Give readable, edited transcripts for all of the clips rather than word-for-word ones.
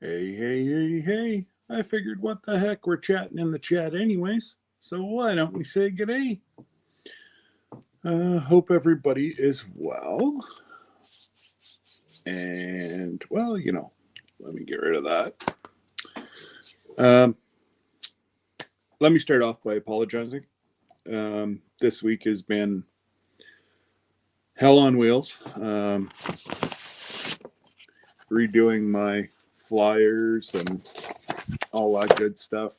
Hey. I figured what the heck, we're chatting in the chat anyways. So why don't we say g'day? Hope everybody is well. And, well, let me get rid of that. Let me start off by apologizing. This week has been hell on wheels. Redoing my flyers and all that good stuff.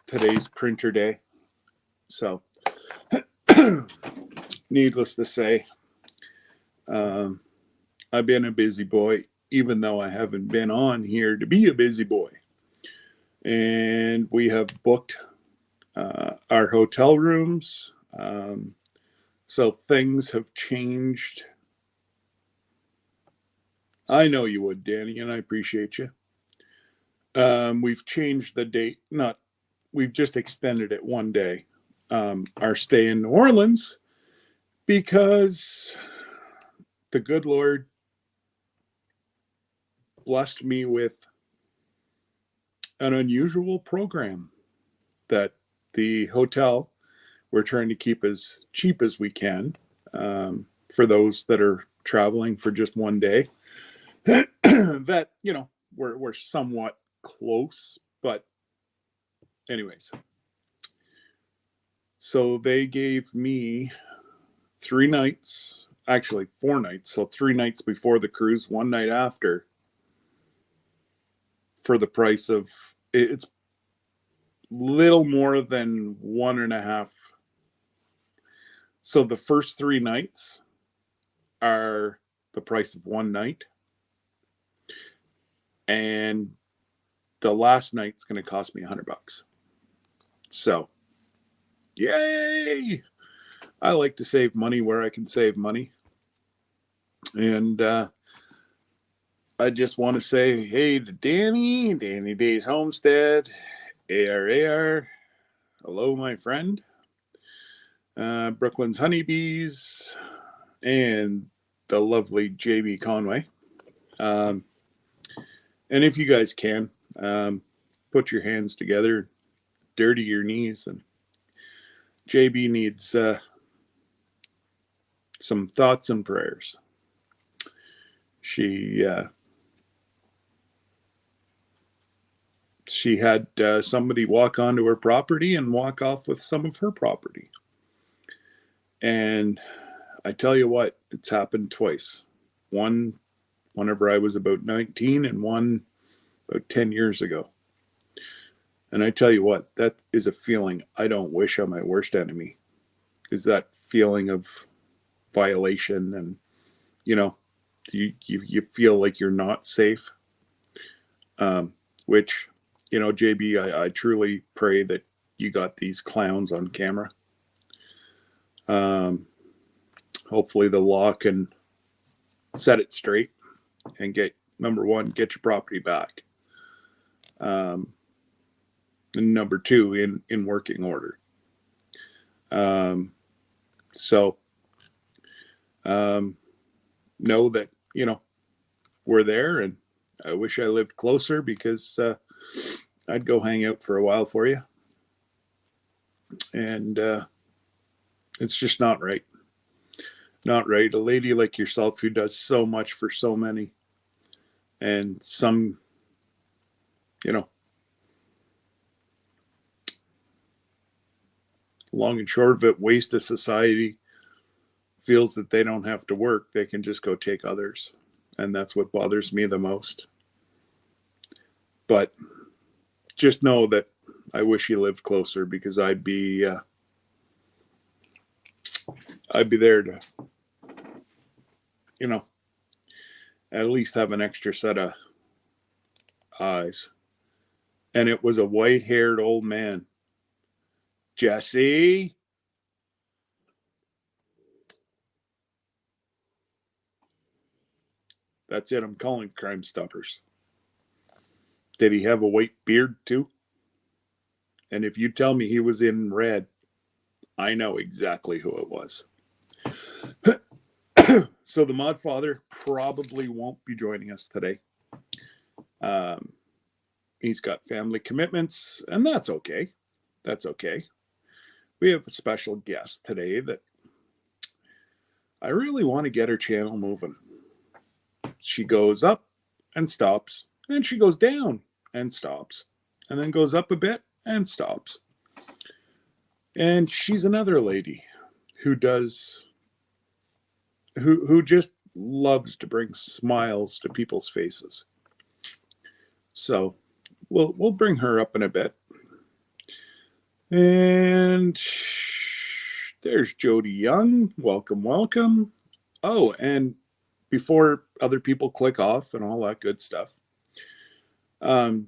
Today's printer day. So, needless to say, I've been a busy boy, even though I haven't been on here to be a busy boy. And we have booked our hotel rooms. So things have changed. I know you would, Danny, and I appreciate you. We've changed the date. We've just extended it one day. Our stay in New Orleans, because the good Lord blessed me with an unusual program that the hotel, we're trying to keep as cheap as we can for those that are traveling for just one day. That, we're somewhat close, but anyways. So they gave me 3 nights, actually 4 nights. So 3 nights before the cruise, 1 night after, for the price of, it's little more than 1.5. So the first 3 nights are the price of 1 night. And the last night's going to cost me $100. So, yay! I like to save money where I can save money. And I just want to say hey to Danny Day's Homestead, AR. Hello, my friend. Brooklyn's Honeybees, and the lovely JB Conway. And if you guys can, put your hands together, dirty your knees, and JB needs some thoughts and prayers. She had somebody walk onto her property and walk off with some of her property. And I tell you what, it's happened twice. One whenever I was about 19, and one about 10 years ago. And I tell you what, that is a feeling I don't wish on my worst enemy, is that feeling of violation, and you feel like you're not safe. Which, JB, I truly pray that you got these clowns on camera. Hopefully the law can set it straight and get your property back. And number 2, in working order. So know that, we're there, and I wish I lived closer, because I'd go hang out for a while for you. And it's just not right. Not right. A lady like yourself who does so much for so many, and some, long and short of it, waste of society feels that they don't have to work. They can just go take others. And that's what bothers me the most. But just know that I wish you lived closer, because I'd be there to, at least have an extra set of eyes. And it was a white-haired old man. Jesse? That's it. I'm calling Crime Stoppers. Did he have a white beard too? And if you tell me he was in red, I know exactly who it was. So the mod father probably won't be joining us today. He's got family commitments, and that's okay. That's okay. We have a special guest today that I really want to get her channel moving. She goes up and stops, and she goes down and stops, and then goes up a bit and stops. And she's another lady who just loves to bring smiles to people's faces. So we'll bring her up in a bit. And there's Jody Young. Welcome, welcome. Oh, and before other people click off and all that good stuff,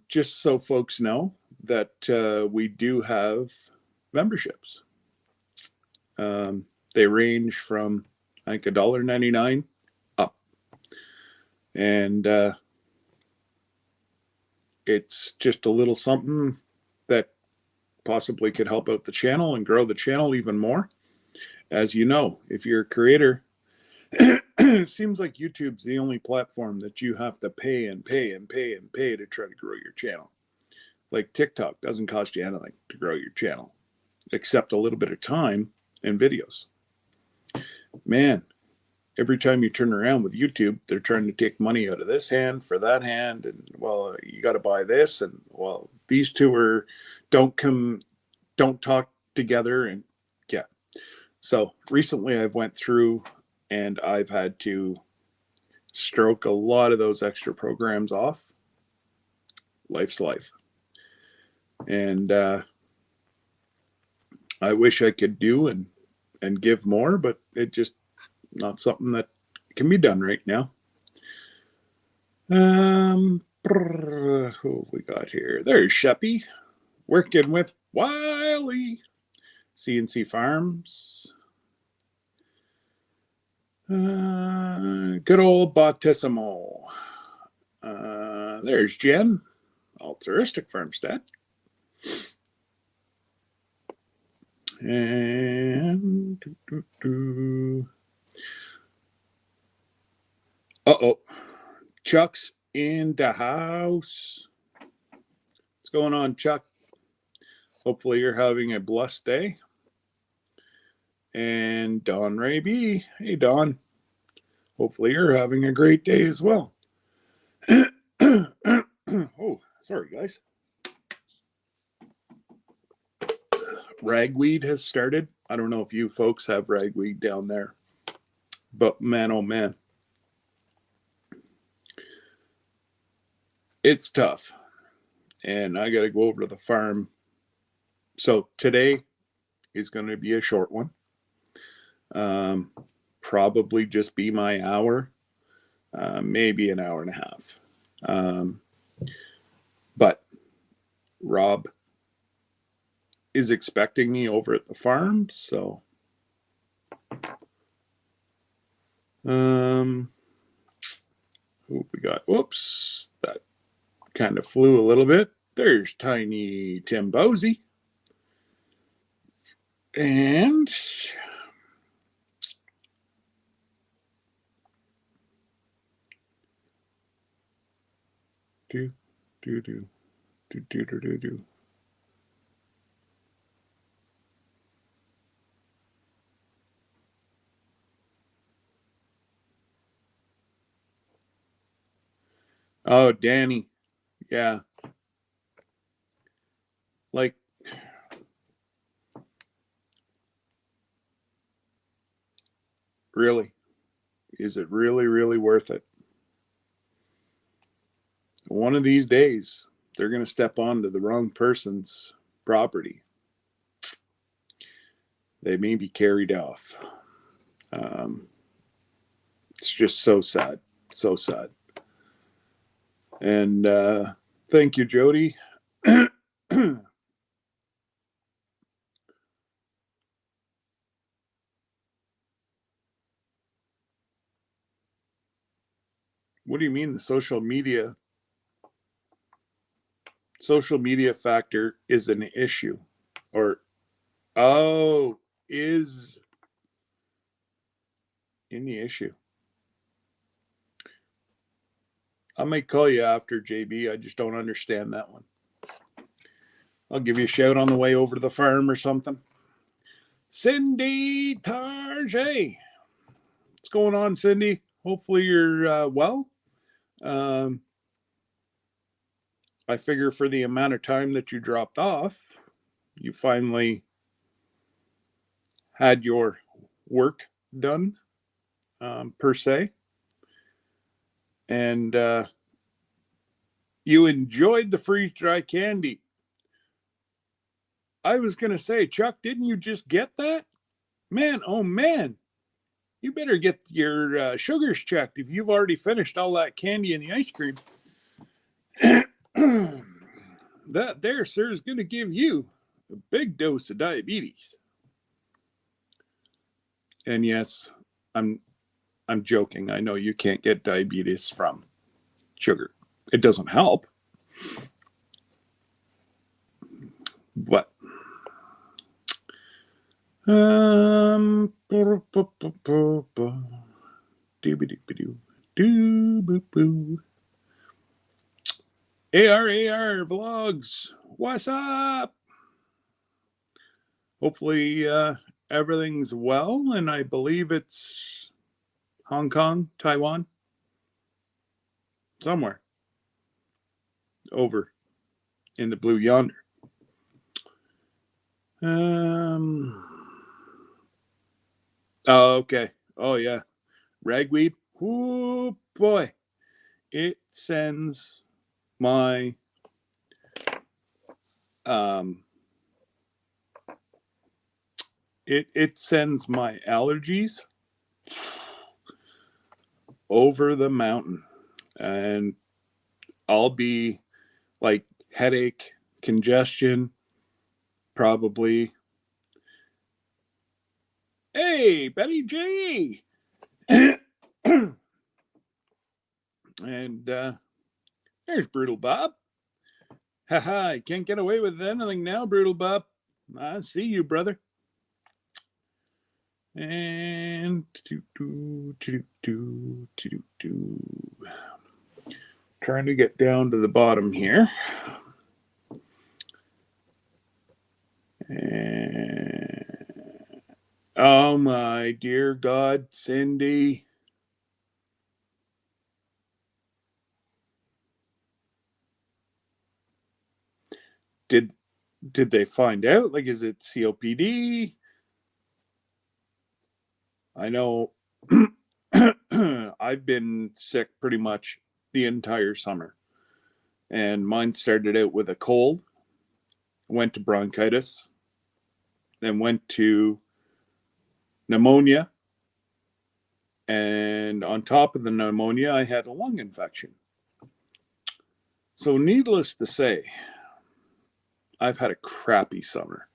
just so folks know that we do have memberships. They range from, I think, $1.99 up. And it's just a little something that possibly could help out the channel and grow the channel even more. As you know, if you're a creator, it seems like YouTube's the only platform that you have to pay and pay and pay and pay to try to grow your channel. Like TikTok doesn't cost you anything to grow your channel, except a little bit of time and videos. Man, every time you turn around with YouTube, they're trying to take money out of this hand for that hand, and well, you got to buy this, and well, these two don't talk together, and yeah. So recently, I've went through and I've had to stroke a lot of those extra programs off. Life's life, and I wish I could do and give more, but it just not something that can be done right now. Who have we got here? There's Sheppy, working with Wiley, CNC Farms. Good old Bautissimo. There's Jen, Altruistic Farmstead. And Chuck's in the house. What's going on, Chuck? Hopefully you're having a blessed day. And Don Ray B. Hey, Don. Hopefully you're having a great day as well. Oh, sorry, guys. Ragweed has started. I don't know if you folks have ragweed down there, but man, oh man, it's tough. And I got to go over to the farm. So today is going to be a short one. Probably just be my hour, maybe an hour and a half. But Rob is expecting me over at the farm, so who we got? Whoops, that kind of flew a little bit. There's Tiny Tim Bosey. And do. Oh, Danny. Yeah. Like, really? Is it really, really worth it? One of these days, they're going to step onto the wrong person's property. They may be carried off. It's just so sad. So sad. And thank you, Jody. What do you mean the social media factor is an issue? Or, is in the issue. I might call you after, JB. I just don't understand that one. I'll give you a shout on the way over to the farm or something. Cindy Tarjay. What's going on, Cindy? Hopefully you're well. I figure for the amount of time that you dropped off, you finally had your work done, per se. And you enjoyed the freeze-dry candy. I was going to say, Chuck, didn't you just get that? Man, oh man, you better get your sugars checked if you've already finished all that candy and the ice cream. That there, sir, is going to give you a big dose of diabetes. And yes, I'm joking. I know you can't get diabetes from sugar. It doesn't help. But AR vlogs, what's up? Hopefully everything's well, and I believe it's Hong Kong, Taiwan, somewhere over in the blue yonder. Oh, okay. Oh, yeah. Ragweed. Oh, boy. It sends my it sends my allergies over the mountain, and I'll be like headache, congestion, probably. Hey, Betty J. And there's Brutal Bob. Haha, I can't get away with anything now, Brutal Bob. I see you, brother. And trying to get down to the bottom here. And oh my dear God, Cindy. Did they find out? Like, is it COPD? I know I've been sick pretty much the entire summer. And mine started out with a cold, went to bronchitis, then went to pneumonia. And on top of the pneumonia, I had a lung infection. So needless to say, I've had a crappy summer.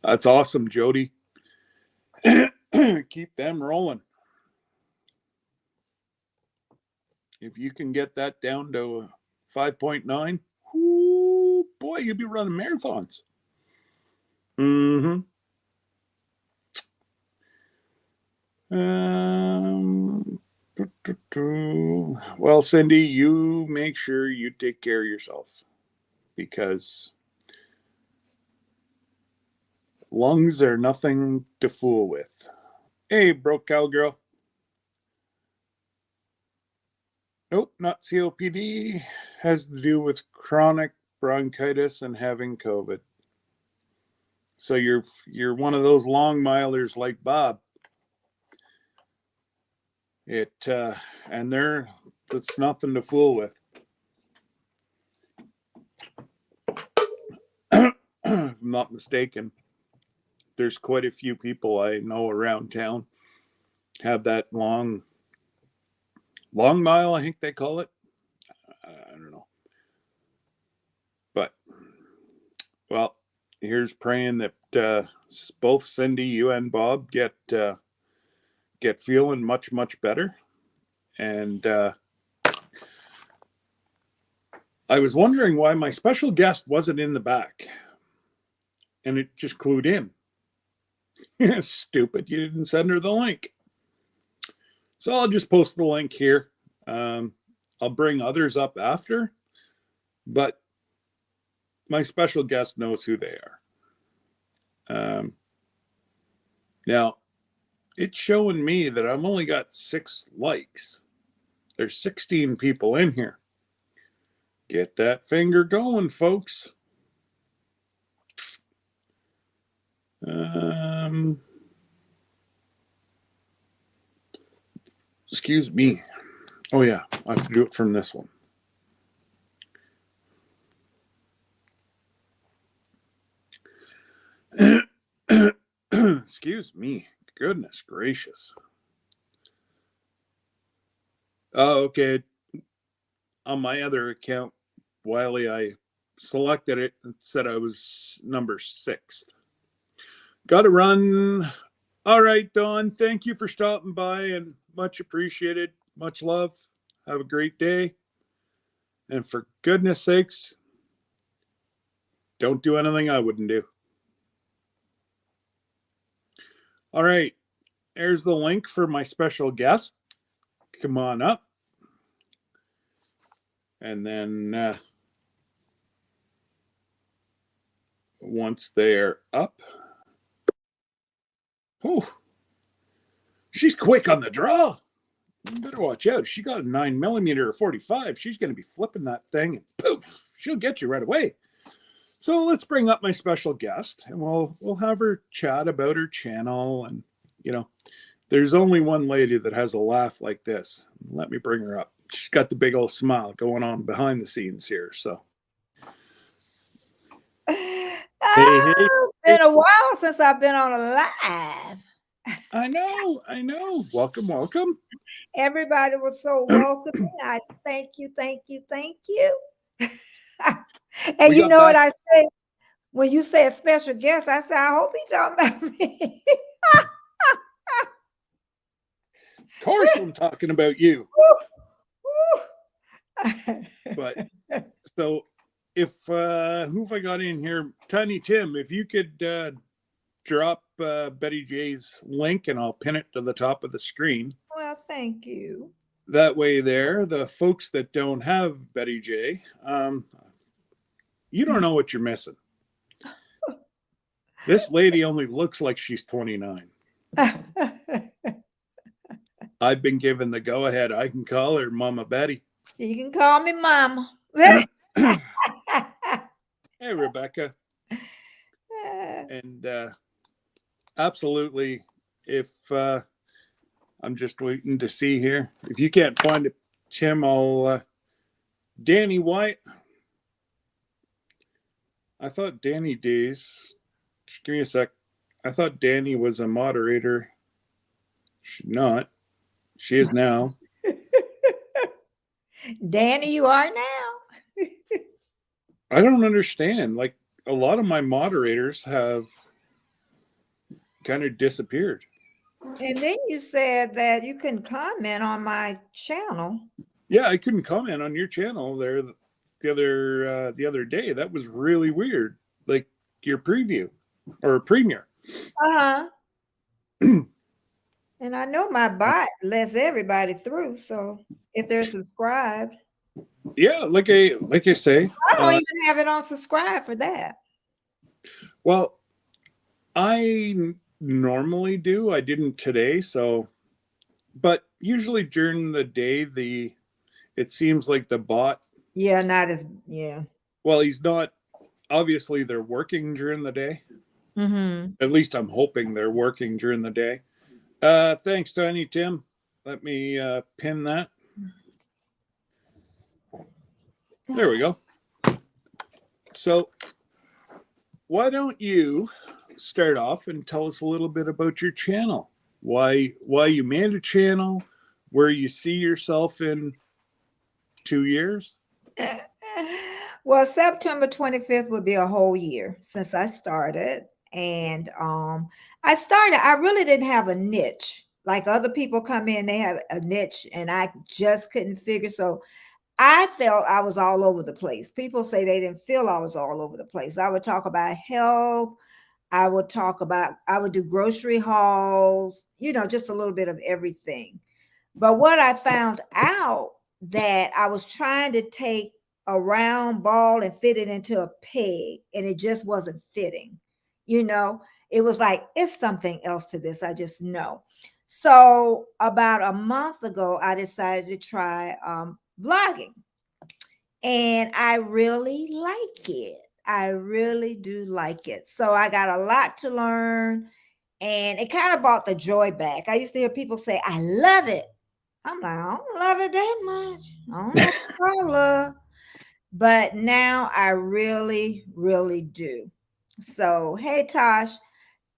That's awesome, Jody. Keep them rolling. If you can get that down to 5.9, whoo, boy, you'd be running marathons. Well, Cindy, you make sure you take care of yourself, because lungs are nothing to fool with. Hey, broke cowgirl. Nope, not COPD. Has to do with chronic bronchitis and having COVID. So you're one of those long milers like Bob. And that's nothing to fool with. If I'm not mistaken, there's quite a few people I know around town have that long mile, I think they call it. I don't know. But, well, here's praying that both Cindy, you and Bob get feeling much, much better. And I was wondering why my special guest wasn't in the back. And it just clued in. Stupid, you didn't send her the link. So I'll just post the link here. I'll bring others up after, but my special guest knows who they are. Now, it's showing me that I've only got 6 likes. There's 16 people in here. Get that finger going, folks. Excuse me. Oh yeah, I have to do it from this one. Excuse me. Goodness gracious. Oh, okay. On my other account, Wiley, I selected it and said I was number 6th. Got to run. All right, Dawn. Thank you for stopping by and much appreciated. Much love. Have a great day. And for goodness sakes, don't do anything I wouldn't do. All right. There's the link for my special guest. Come on up. And then once they're up, oh, she's quick on the draw. You better watch out. She got a 9mm or 45. She's going to be flipping that thing and poof, she'll get you right away. So let's bring up my special guest and we'll have her chat about her channel. And, you know, there's only one lady that has a laugh like this. Let me bring her up. She's got the big old smile going on behind the scenes here. So. It's been a while since I've been on a live. I know. Welcome. Everybody was so welcoming. I thank you. And you know what I say? When you say a special guest, I say, I hope he's talking about me. Of course I'm talking about you. But so if who have I got in here? Tiny Tim, if you could drop Betty J's link and I'll pin it to the top of the screen. Well, thank you. That way there, the folks that don't have Betty J, you don't know what you're missing. This lady only looks like she's 29. I've been given the go-ahead. I can call her Mama Betty. You can call me Mama. Hey, Rebecca. And absolutely, if I'm just waiting to see here. If you can't find it, Tim, I'll... Danny White. I thought Danny Days... Just give me a sec. I thought Danny was a moderator. She's not. She is now. Danny, you are now. I don't understand. Like, a lot of my moderators have kind of disappeared. And then you said that you couldn't comment on my channel. Yeah, I couldn't comment on your channel there the other day. That was really weird. Like your preview or premiere. And I know my bot lets everybody through. So if they're subscribed. Yeah, like I say. I don't even have it on subscribe for that. Well, I normally do. I didn't today, so but usually during the day it seems like the bot well, he's not, obviously they're working during the day. At least I'm hoping they're working during the day. Thanks, Tiny Tim. Let me pin that. There we go. So why don't you start off and tell us a little bit about your channel? Why you made a channel, where you see yourself in 2 years? Well, September 25th would be a whole year since I started. And I really didn't have a niche. Like other people come in, they have a niche and I just couldn't figure. So I felt I was all over the place. People say they didn't feel I was all over the place. I would talk about health. I would do grocery hauls, just a little bit of everything. But what I found out that I was trying to take a round ball and fit it into a peg, and it just wasn't fitting. You know, it was like, it's something else to this. I just know. So about a month ago, I decided to try blogging, and I really like it. I really do like it. So I got a lot to learn, and it kind of brought the joy back. I used to hear people say, I love it. I'm like, I don't love it that much. I don't know what I love. But now I really, really do. So hey Tosh.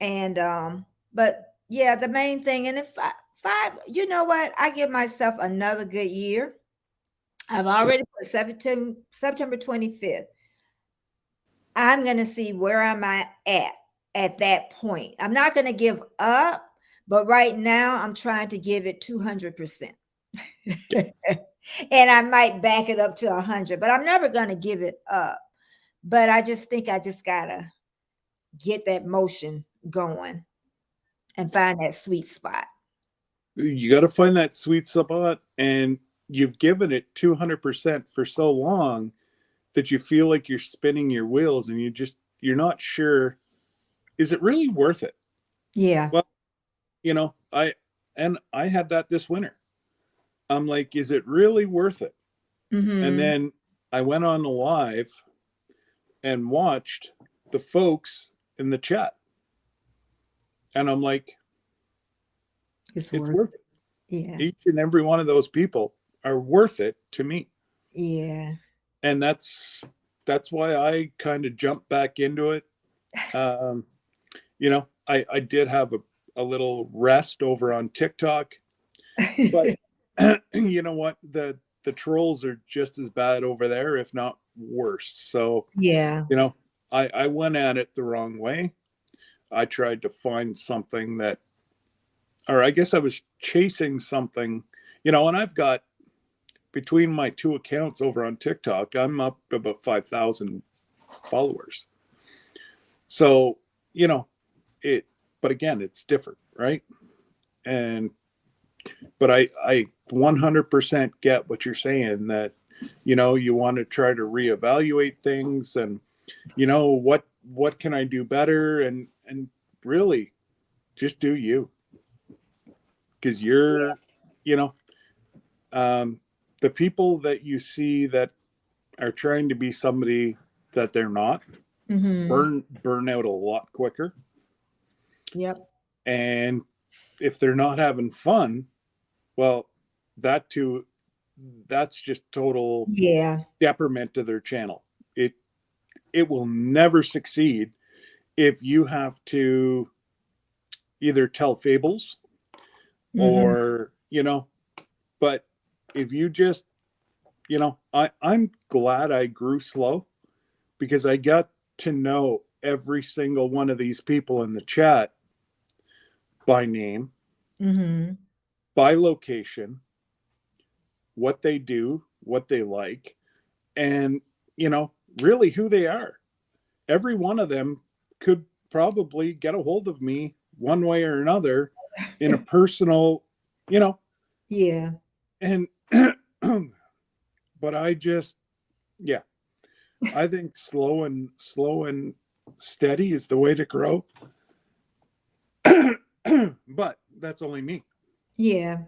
And but yeah, the main thing, and if five, you know what? I give myself another good year. I've already put September 25th. I'm going to see where I'm at that point. I'm not going to give up, but right now I'm trying to give it 200%. And I might back it up to 100, but I'm never going to give it up. But I just think I just got to get that motion going and find that sweet spot. You got to find that sweet spot, and you've given it 200% for so long that you feel like you're spinning your wheels, and you're not sure, is it really worth it? Yeah. Well, I had that this winter. I'm like, is it really worth it? Mm-hmm. And then I went on the live and watched the folks in the chat, and I'm like, it's worth it. Yeah. Each and every one of those people are worth it to me. Yeah. And that's why I kind of jumped back into it. I did have a little rest over on TikTok, but you know what? The trolls are just as bad over there, if not worse. So, Yeah. I went at it the wrong way. I tried to find something or I guess I was chasing something, and I've got, between my two accounts over on TikTok, I'm up about 5,000 followers. So, but again, it's different, right? But I 100% get what you're saying, that, you want to try to reevaluate things, and, what can I do better? And really just do you, because you're, the people that you see that are trying to be somebody that they're not, burn out a lot quicker. Yep. And if they're not having fun, well, that's just total detriment to their channel. It will never succeed if you have to either tell fables or, but if you just, I'm glad I grew slow, because I got to know every single one of these people in the chat by name, by location, what they do, what they like, and, really who they are. Every one of them could probably get a hold of me one way or another in a personal, Yeah. and, but I just, I think slow and steady is the way to grow. But that's only me. Yeah.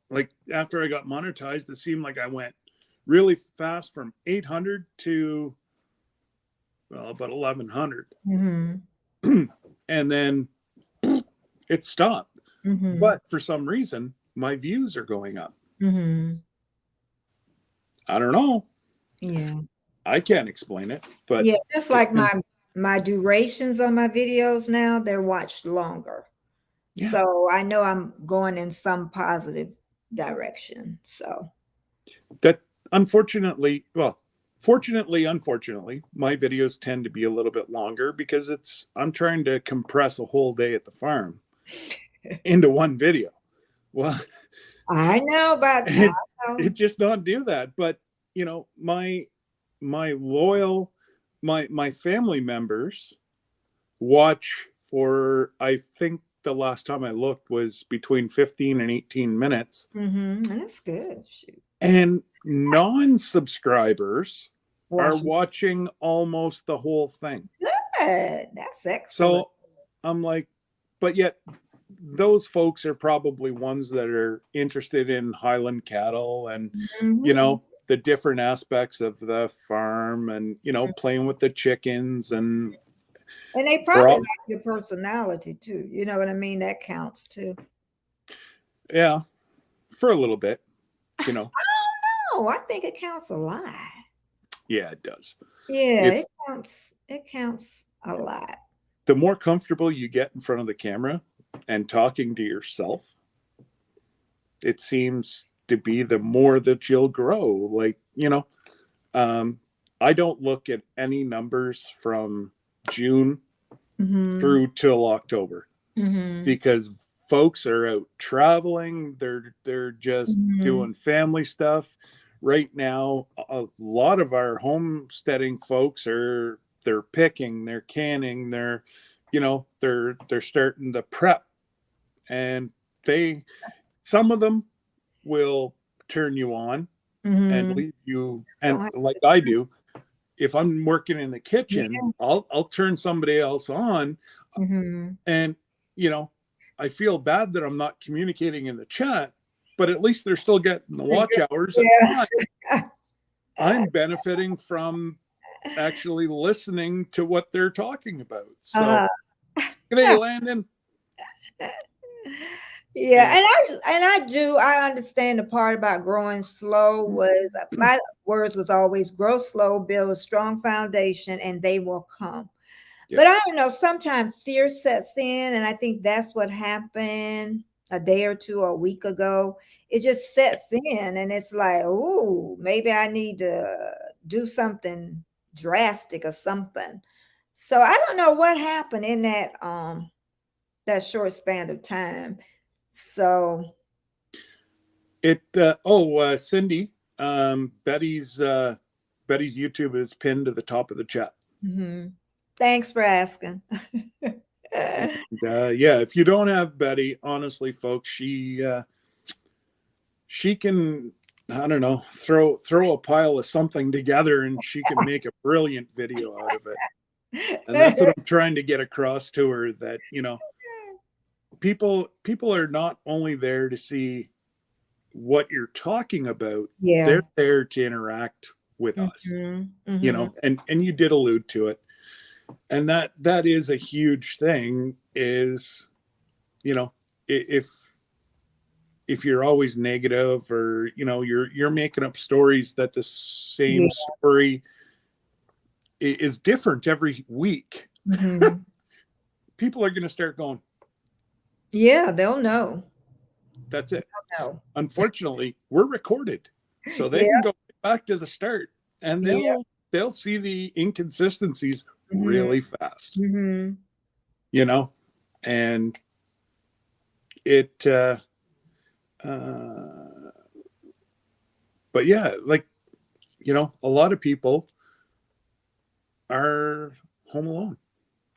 Like after I got monetized, it seemed like I went really fast from 800 to, well, about 1100. And then it stopped. But for some reason, my views are going up. I don't know. Yeah. I can't explain it, but yeah, just like my durations on my videos now, they're watched longer. Yeah. So I know I'm going in some positive direction. So that, unfortunately, unfortunately, my videos tend to be a little bit longer, because I'm trying to compress a whole day at the farm into one video. Well, I know about I And know. it just not do that. But my loyal my family members watch for, I think the last time I looked was between 15 and 18 minutes. And that's good. Shoot. And non-subscribers are Watch watching almost the whole thing. good. That's excellent. So I'm like, but yet those folks are probably ones that are interested in Highland cattle and, Mhm. the different aspects of the farm and, playing with the chickens and And they we're probably all, like your personality too. You know what I mean? That counts too. yeah, for a little bit, you know, Oh, I think it counts a lot. yeah, it does. Yeah, If it counts. It counts a lot. the more comfortable you get in front of the camera and talking to yourself, it seems to be the more that you'll grow. Like, I don't look at any numbers from June Mm-hmm. through till October Mm-hmm. because folks are out traveling, they're just Mm-hmm. doing family stuff. Right now, a lot of our homesteading folks they're picking, they're canning, they're starting to prep, and they some of them will turn you on and Mm-hmm. leave you, and Don't have like to. I do, if I'm working in the kitchen, Yeah. I'll turn somebody else on, Mm-hmm. and you know, I feel bad that I'm not communicating in the chat, but at least they're still getting the watch hours, and Yeah. I'm benefiting from actually listening to what they're talking about. So, Uh-huh. hey, Landon, Yeah, yeah, and I understand the part about growing slow was my words was always grow slow, build a strong foundation, and they will come. yeah, But I don't know, sometimes fear sets in, and I think that's what happened a day or two or a week ago. It just sets in, and it's like, oh, maybe I need to do something drastic or something. So I don't know what happened in that short span of time. So Cindy, Betty's YouTube is pinned to the top of the chat. mhm. Thanks for asking. Yeah, if you don't have Betty, honestly, folks, she can, I don't know, throw a pile of something together and she can make a brilliant video out of it. And that's what I'm trying to get across to her, that people are not only there to see what you're talking about, Yeah. they're there to interact with us. Mhm, mhm. And you did allude to it, and that is a huge thing. Is if you're always negative, or you're making up stories that the Yeah. same story is different every week, Mhm. people are going to start going, Yeah, they'll know. that's it. No. Unfortunately, we're recorded, so they can Yeah, go back to the start, and yeah. they'll see the inconsistencies Mhm, really fast, mhm. you know and it uh but yeah, like, a lot of people are home alone.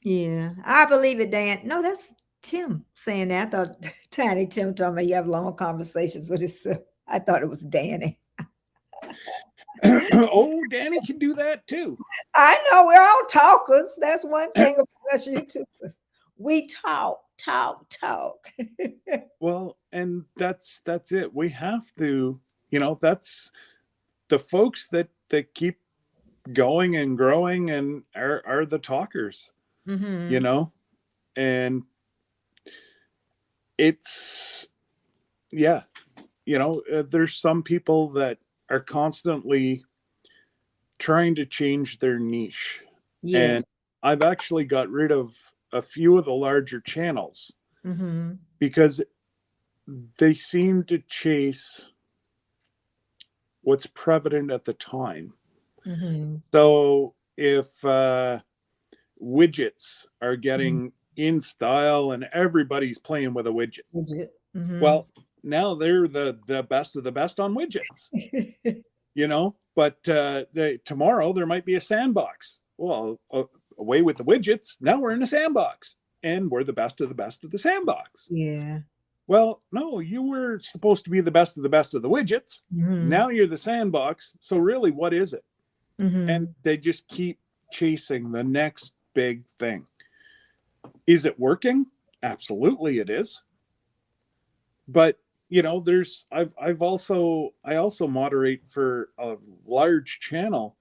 Yeah, I believe it, Dan. No, that's Tim saying that. I thought Tiny Tim told me you have long conversations with himself. I thought it was Danny. Oh, Danny can do that too. I know we're all talkers. That's one thing about us YouTubers. We talk, talk, talk. Well, and that's it. We have to, that's the folks that keep going and growing and are the talkers, you Hmm. know and it's, yeah, there's some people that are constantly trying to change their niche, Yes. and I've actually got rid of a few of the larger channels Hmm. because they seem to chase what's prevalent at the time. Hmm. So if widgets are getting in style and everybody's playing with a widget, Legit. Hmm. well, now they're the best of the best on widgets, but tomorrow there might be a sandbox. Well, away with the widgets. Now we're in a sandbox and we're the best of the best of the sandbox. Yeah. Well, no, you were supposed to be the best of the best of the widgets. Mm-hmm. Now you're the sandbox. So really, what is it? Mm-hmm. And they just keep chasing the next big thing. Is it working? Absolutely it is. But I also moderate for a large channel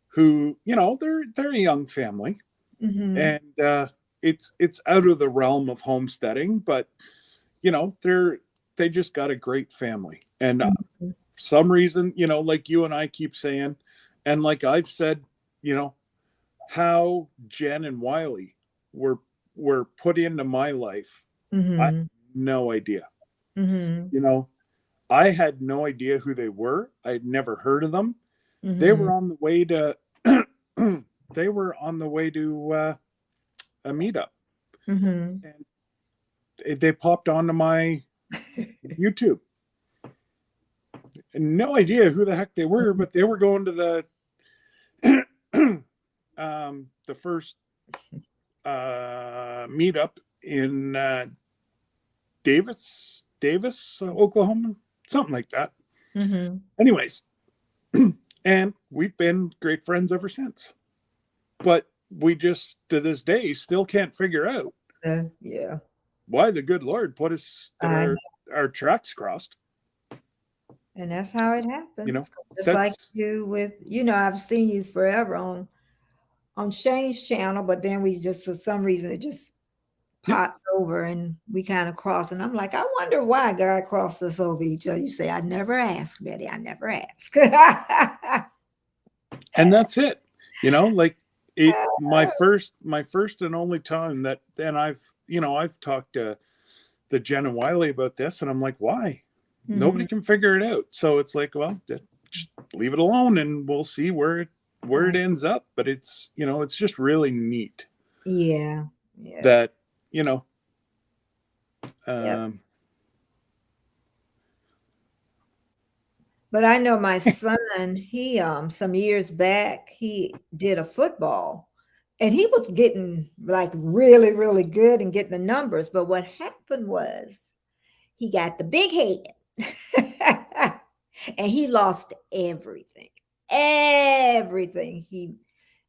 who, they're a young family, Mm-hmm. and it's out of the realm of homesteading, but they just got a great family. And Mm-hmm. some reason, like you and I keep saying, and like I've said, how Jen and Wiley were put into my life, I have Mm-hmm. no idea. Mm-hmm. I had no idea who they were. I'd never heard of them. They Mm-hmm. were on the way to they were on the way to a meetup, Mm-hmm. and they popped onto my YouTube. And no idea who the heck they were, but they were going to the first meetup in Davis, Oklahoma, something like that. Mm-hmm. Anyways, and we've been great friends ever since. But we just, to this day, still can't figure out Yeah. why the good Lord put us our tracks crossed. And that's how it happens. Just like That's you with, I've seen you forever on Shane's channel, but then we just, for some reason, it just yeah. popped over and we kind of crossed. And I'm like, I wonder why God crossed us over each other. You say, I never asked, Betty. I never asked. And that's it. Like my first and only time that, and I've talked to the Jen and Wiley about this, and I'm like, why? Mm-hmm. Nobody can figure it out. So it's like, well, just leave it alone and we'll see where it ends up. But it's it's just really neat. Yeah. That Yep. But I know my son, he some years back, he did a football and he was getting like really, really good and getting the numbers. But what happened was he got the big head and he lost everything. Everything.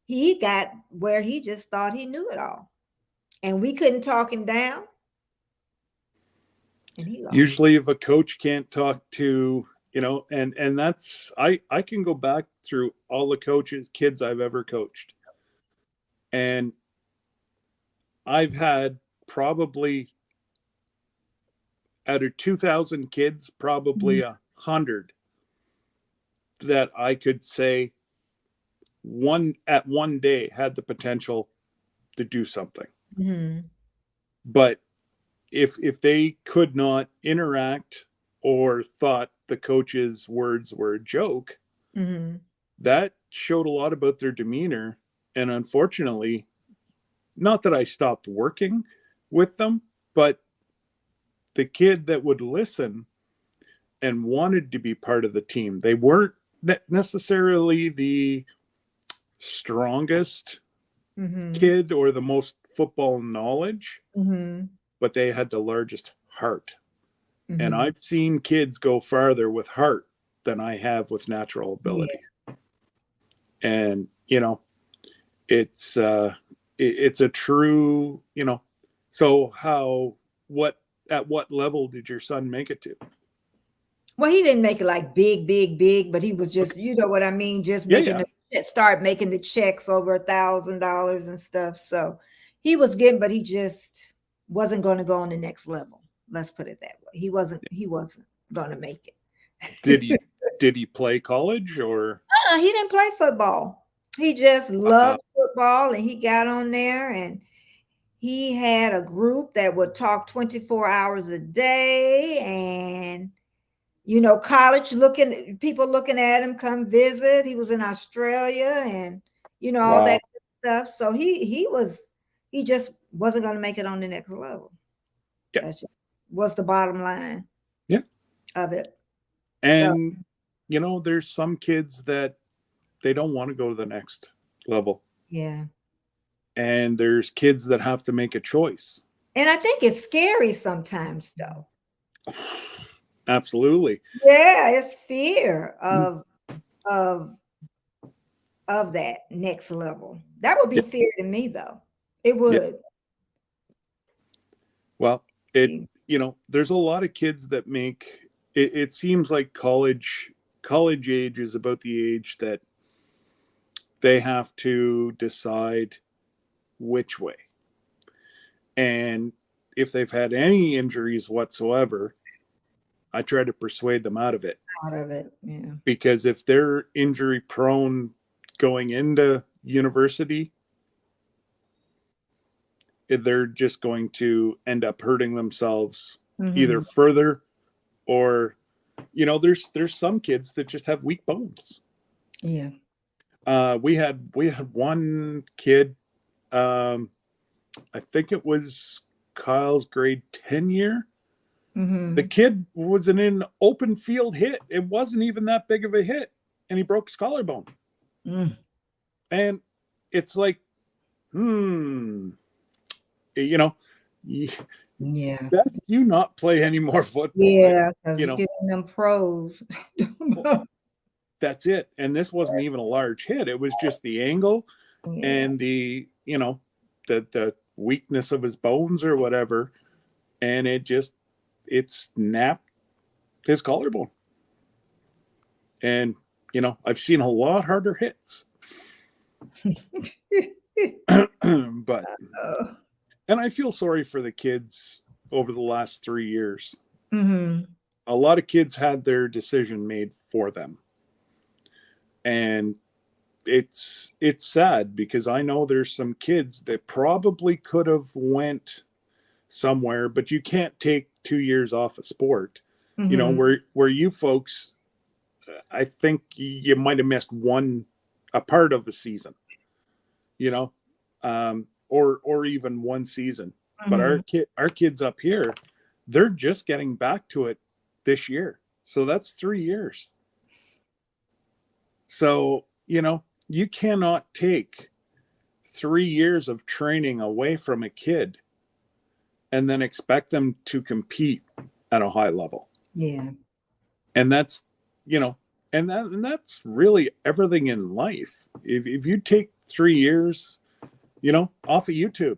He got where he just thought he knew it all. And we couldn't talk him down. And he lost. Usually if a coach can't talk to and that's I can go back through all the kids I've ever coached, and I've had probably out of 2,000 kids, probably 100 that I could say one day had the potential to do something. Mm-hmm. But if they could not interact or thought the coach's words were a joke, Mm-hmm. that showed a lot about their demeanor. And unfortunately, not that I stopped working with them, but the kid that would listen and wanted to be part of the team, they weren't necessarily the strongest kid or the most football knowledge, but they had the largest heart. And I've seen kids go farther with heart than I have with natural ability. Yeah. And it's a true, so at what level did your son make it to? Well, he didn't make it like big, but he was just, you know what I mean, just making start making the checks over $1,000 and stuff. So he was getting, but he just wasn't going to go on the next level. Let's put it that way. He wasn't going to make it. Did he play college or? He didn't play football. He just loved football, and he got on there, and he had a group that would talk 24 hours a day, and college people looking at him come visit. He was in Australia and all that stuff. So he just wasn't going to make it on the next level. Yeah. That just was the bottom line. Yeah. of it. So And, there's some kids that they don't want to go to the next level. yeah. And there's kids that have to make a choice. And I think it's scary sometimes though. Absolutely. Yeah, it's fear of of that next level. That would be Yeah. fear to me though. It Yeah. would. Well, there's a lot of kids that make it seems like college age is about the age that they have to decide which way. And if they've had any injuries whatsoever, I try to persuade them out of it. Out of it. Yeah. Because if they're injury prone going into university, they're just going to end up hurting themselves either further or there's some kids that just have weak bones. Yeah. We had one kid, I think it was Kyle's grade 10 year. The kid was in an open field hit. It wasn't even that big of a hit, and he broke his collarbone. And it's like, yeah. Beth, you not play any more football. Yeah, because you're getting them pros. That's it. And this wasn't even a large hit. It was just the angle and the weakness of his bones or whatever. And it snapped his collarbone. And, I've seen a lot harder hits. But, and I feel sorry for the kids over the last 3 years. A lot of kids had their decision made for them. And it's sad because I know there's some kids that probably could have went somewhere, but you can't take 2 years off a sport. Where you folks, I think you might have missed a part of a season, or even one season. But our kids up here, they're just getting back to it this year. So that's 3 years. So, you cannot take 3 years of training away from a kid and then expect them to compete at a high level. Yeah. And that's, and that's really everything in life. If you take 3 years, off of YouTube,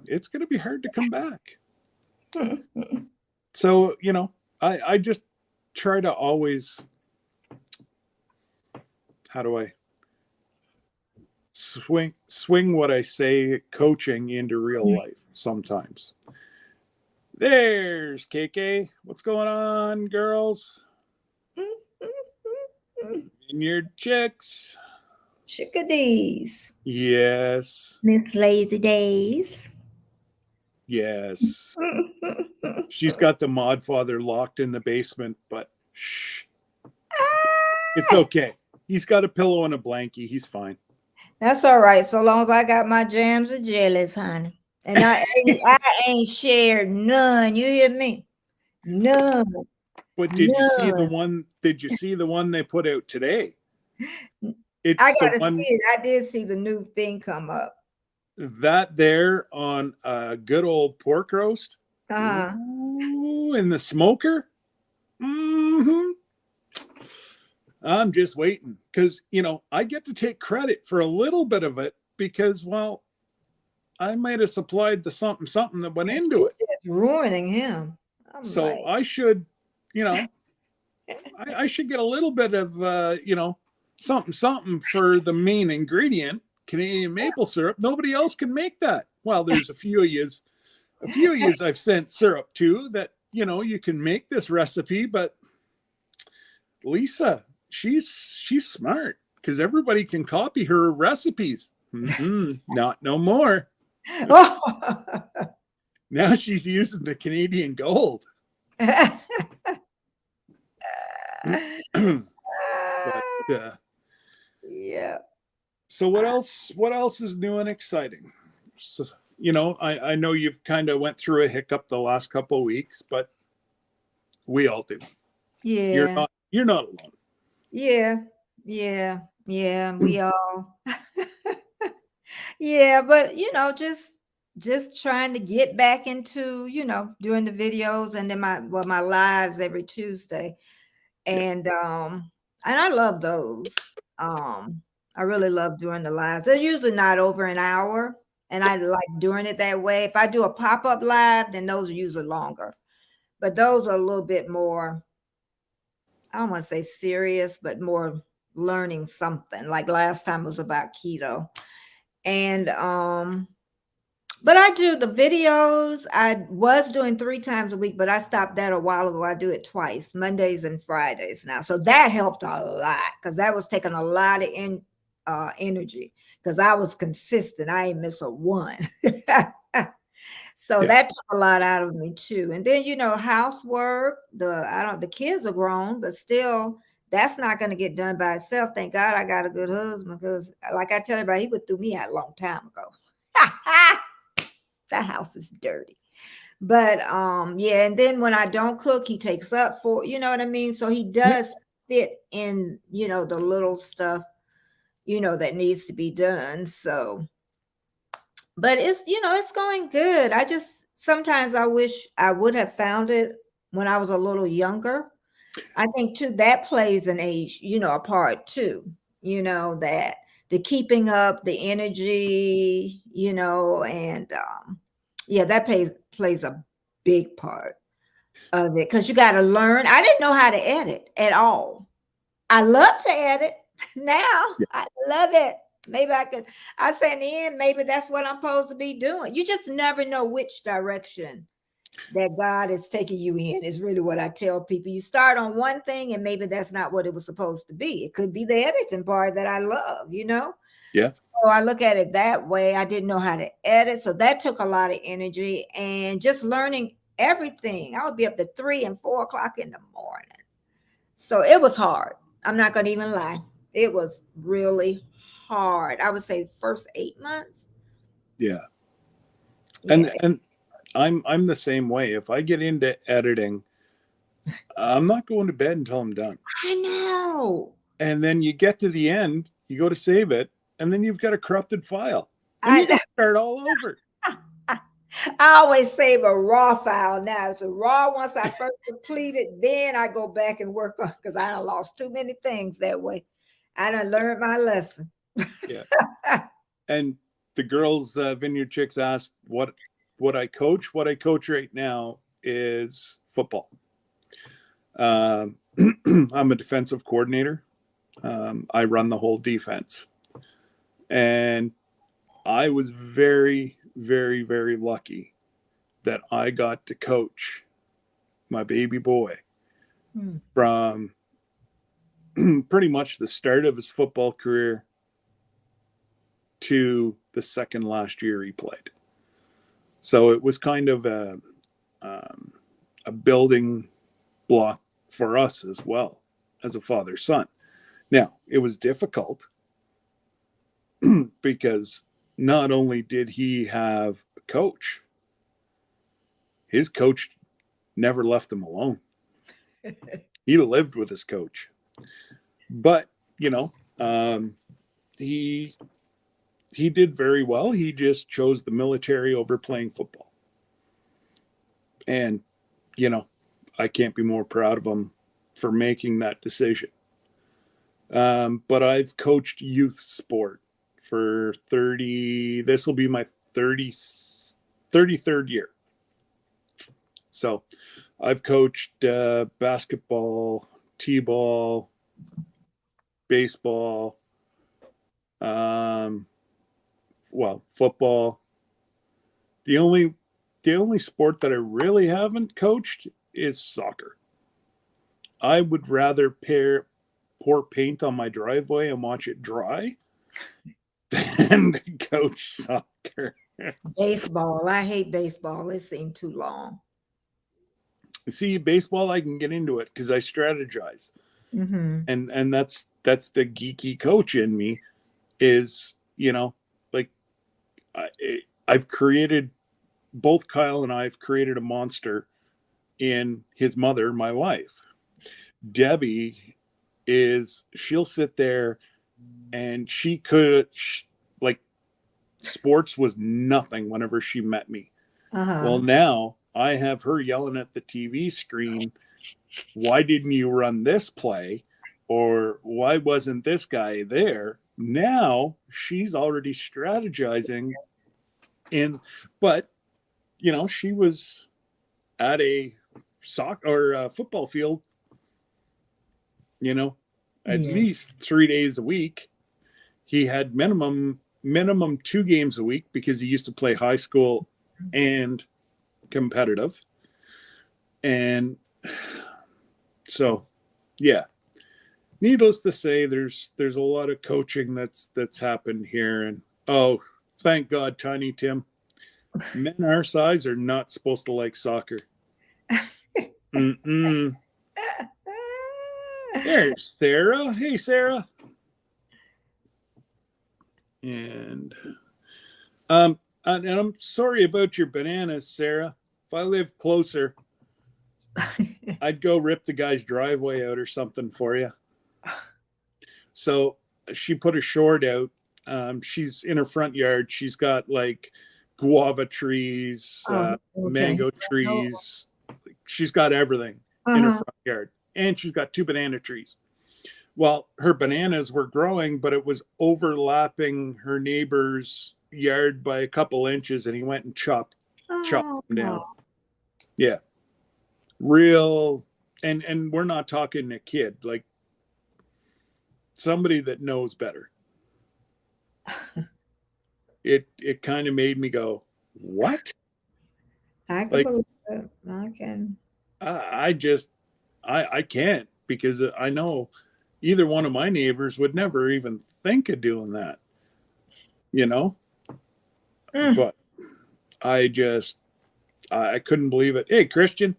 it's going to be hard to come back. So, I just try to always, how do I swing what I say coaching into real life sometimes. There's KK. What's going on, girls? And your chicks. Chickadees. Yes. Miss Lazy Days. Yes. She's got the mod father locked in the basement, but shh. It's okay. He's got a pillow and a blankie. He's fine. That's all right. So long as I got my jams and jellies, honey. And I ain't shared none. You hear me? None. But did you see the one? Did you see the one they put out today? It's I got the to one, see it. I did see the new thing come up. that there on a good old pork roast. Uh-huh. In the smoker. I'm just waiting because, I get to take credit for a little bit of it because, well, I might have supplied the something that went into it. It's ruining him. So I should, I should get a little bit of, something for the main ingredient, Canadian maple syrup. Nobody else can make that. Well, there's a few of yous I've sent syrup to that, you can make this recipe, but Lisa, she's smart because everybody can copy her recipes. Not no more. Now she's using the Canadian gold. But, yeah. So what else is new and exciting? So, I know you've kind of went through a hiccup the last couple of weeks, but we all do. Yeah. You're not alone. Yeah. Yeah. Yeah. We all yeah, but just trying to get back into, doing the videos and then my lives every Tuesday. Yeah. And I love those. I really love doing the lives. They're usually not over an hour, and I like doing it that way. If I do a pop-up live, then those are usually longer. But those are a little bit more, I don't want to say serious, but more learning something. Like last time was about keto. And but I do the videos. I was doing 3 times a week, but I stopped that a while ago. I do it twice, Mondays and Fridays now. So that helped a lot because that was taking a lot of energy because I was consistent. I ain't miss a one. So Yeah. that took a lot out of me too. And then housework. The kids are grown, but still that's not going to get done by itself. Thank God I got a good husband because, like I tell everybody, he would threw me out a long time ago. That house is dirty. But yeah, and then when I don't cook, he takes up for, you know what I mean? So he Yeah. does fit in, the little stuff, that needs to be done. So, but it's going good. I just sometimes I wish I would have found it when I was a little younger. I think too that plays an age, a part too, that the keeping up the energy, and yeah, that plays a big part of it because you got to learn. I didn't know how to edit at all. I love to edit now. Yeah. I love it. Maybe I say in the end, maybe that's what I'm supposed to be doing. You just never know which direction that God is taking you in, is really what I tell people. You start on one thing and maybe that's not what it was supposed to be. It could be the editing part that I love. Yeah. So I look at it that way. I didn't know how to edit. So that took a lot of energy and just learning everything. I would be up to 3 and 4 o'clock in the morning. So it was hard. I'm not going to even lie. It was really hard. I would say first 8 months. Yeah. Yeah. And I'm the same way. If I get into editing, I'm not going to bed until I'm done. I know. And then you get to the end, you go to save it, and then you've got a corrupted file. And you I got to start all over. I always save a raw file now. It's a raw once I first complete it, then I go back and work on because I done lost too many things that way. I done learned my lesson. Yeah. And the girls, Vineyard Chicks, asked what I coach. What I coach right now is football. I'm a defensive coordinator. I run the whole defense. And I was very, very, very lucky that I got to coach my baby boy from pretty much the start of his football career to the second last year he played. So it was kind of a building block for us as well as a father-son. Now, it was difficult because not only did he have a coach, his coach never left him alone. He lived with his coach. But, he did very well. He just chose the military over playing football. And, I can't be more proud of him for making that decision. But I've coached youth sport for this will be my 33rd year. So I've coached basketball, t-ball, baseball, football. The only sport that I really haven't coached is soccer. I would rather pour paint on my driveway and watch it dry than coach soccer. Baseball. I hate baseball. It seemed too long. See, baseball, I can get into it because I strategize. Mm-hmm. And that's the geeky coach in me is, like I've created, both Kyle and I have created a monster in his mother, my wife, Debbie she'll sit there and like sports was nothing whenever she met me. Well, now I have her yelling at the TV screen, why didn't you run this play? Or why wasn't this guy there? Now she's already strategizing but she was at a soccer or a football field, at Yeah. least 3 days a week. He had minimum 2 games a week because he used to play high school and competitive. And so, yeah, needless to say, there's a lot of coaching that's happened here. And oh, thank God, Tiny Tim, men our size are not supposed to like soccer. Mm-mm. There's Sarah. Hey, Sarah. And I'm sorry about your bananas, Sarah. If I lived closer, I'd go rip the guy's driveway out or something for you. So she put a short out. She's in her front yard. She's got like guava trees, mango trees. She's got everything in her front yard. And she's got 2 banana trees. Well, her bananas were growing, but it was overlapping her neighbor's yard by a couple inches, and he went and chopped them down. Yeah. Real, and we're not talking a kid, like somebody that knows better. It kind of made me go, what? I can believe it. I can. I can't, because I know either one of my neighbors would never even think of doing that, But I couldn't believe it. Hey, Christian.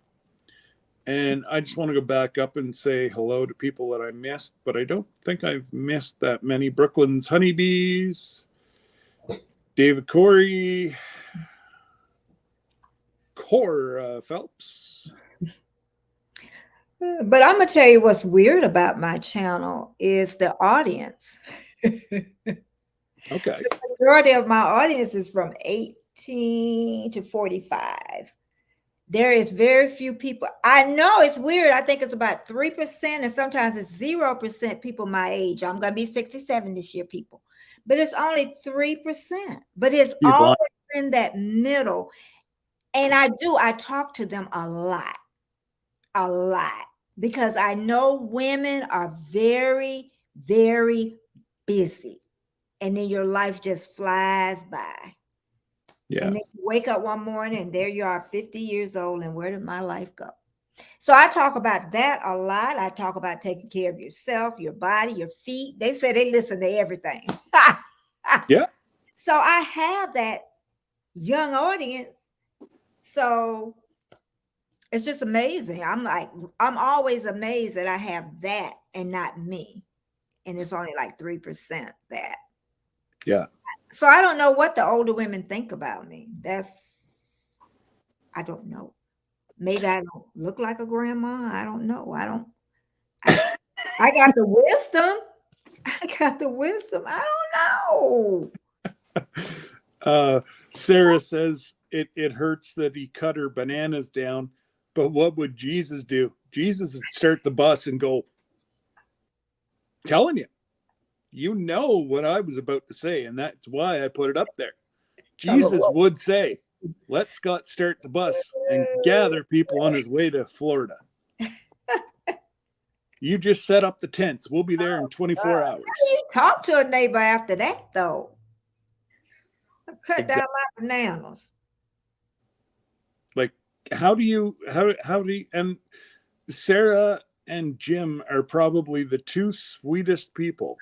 And I just want to go back up and say hello to people that I missed, but I don't think I've missed that many. Brooklyn's Honeybees, David Corey, Cora Phelps. But I'm going to tell you what's weird about my channel is the audience. Okay. The majority of my audience is from 18 to 45. There is very few people. I know it's weird. I think it's about 3%, and sometimes it's 0% people my age. I'm going to be 67 this year, people. But it's only 3%. But it's always in that middle. And I talk to them a lot, because I know women are very, very busy. And then your life just flies by. Yeah. And then you wake up one morning and there you are, 50 years old, and where did my life go? So I talk about that a lot. I talk about taking care of yourself, your body, your feet. They say they listen to everything. Yeah. So I have that young audience. So it's just amazing. I'm always amazed that I have that and not me. And it's only like 3% that. Yeah. So I don't know what the older women think about me. I don't know. Maybe I don't look like a grandma. I don't know. I got the wisdom. I don't know. Sarah says it hurts that he cut her bananas down, but what would Jesus do? Jesus would start the bus and go, telling you. You know what I was about to say, and that's why I put it up there. Jesus would say, let Scott start the bus and gather people on his way to Florida. You just set up the tents. We'll be there in 24 hours. How do you talk to a neighbor after that, though? Cut down my bananas. Like, how do you, and Sarah and Jim are probably the 2 sweetest people.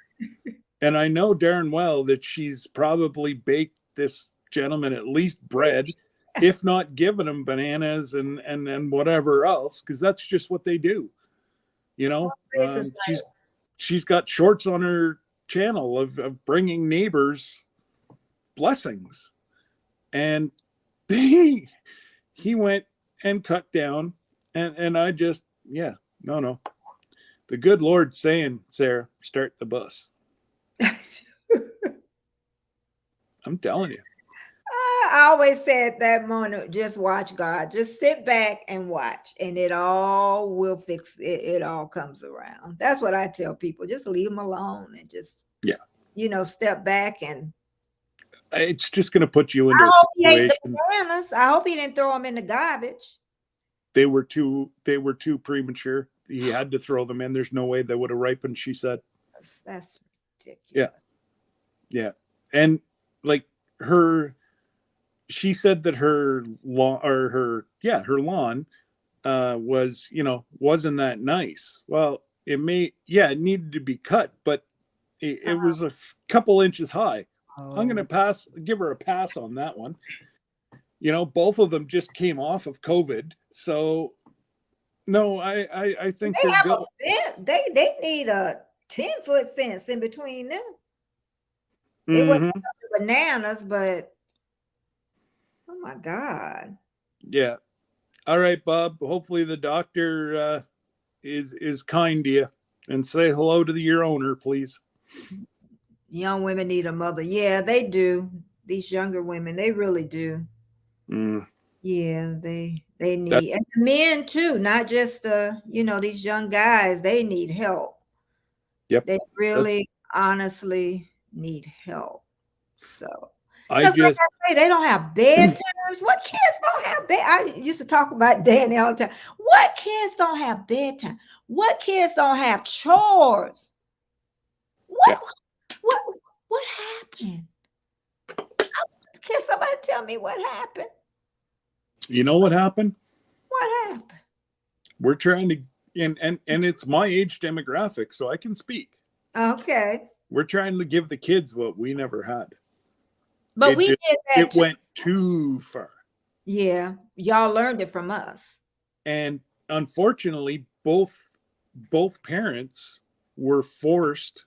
And I know darn well that she's probably baked this gentleman at least bread, if not given him bananas and whatever else, because that's just what they do. She's got shorts on her channel of bringing neighbors blessings. And he went and cut down, and I just, no. The good Lord's saying, Sarah, start the bus. I'm telling you. I always say at that moment, just watch God. Just sit back and watch, and it all will fix it. It all comes around. That's what I tell people. Just leave them alone and just, step back. And It's just going to put you into I a hope he ate the situation. bananas. I hope he didn't throw them in the garbage. They were too premature. He had to throw them in. There's no way they would have ripened, she said. That's ridiculous. Yeah. Yeah. And like she said that her lawn was, wasn't that nice. Well, it needed to be cut, but it was a couple inches high. I'm going to give her a pass on that one. Both of them just came off of COVID. So no, I think they they're have good. They need a 10-foot fence in between them. It Mm-hmm. wasn't bananas, but oh my God. Yeah. All right, Bob. Hopefully the doctor is kind to you, and say hello to your owner, please. Young women need a mother. Yeah, they do. These younger women, they really do. Yeah, they need, and the men too, not just these young guys. They need help. Yep. They really honestly need help. So I just say, they don't have bedtimes. What kids don't have bed? I used to talk about Danny all the time. What kids don't have bedtime? What kids don't have chores? What happened? Can somebody tell me what happened? You know what happened? What happened? We're trying to, and it's my age demographic, so I can speak. Okay. We're trying to give the kids what we never had. But we did that. It went too far. Yeah, y'all learned it from us. And unfortunately, both parents were forced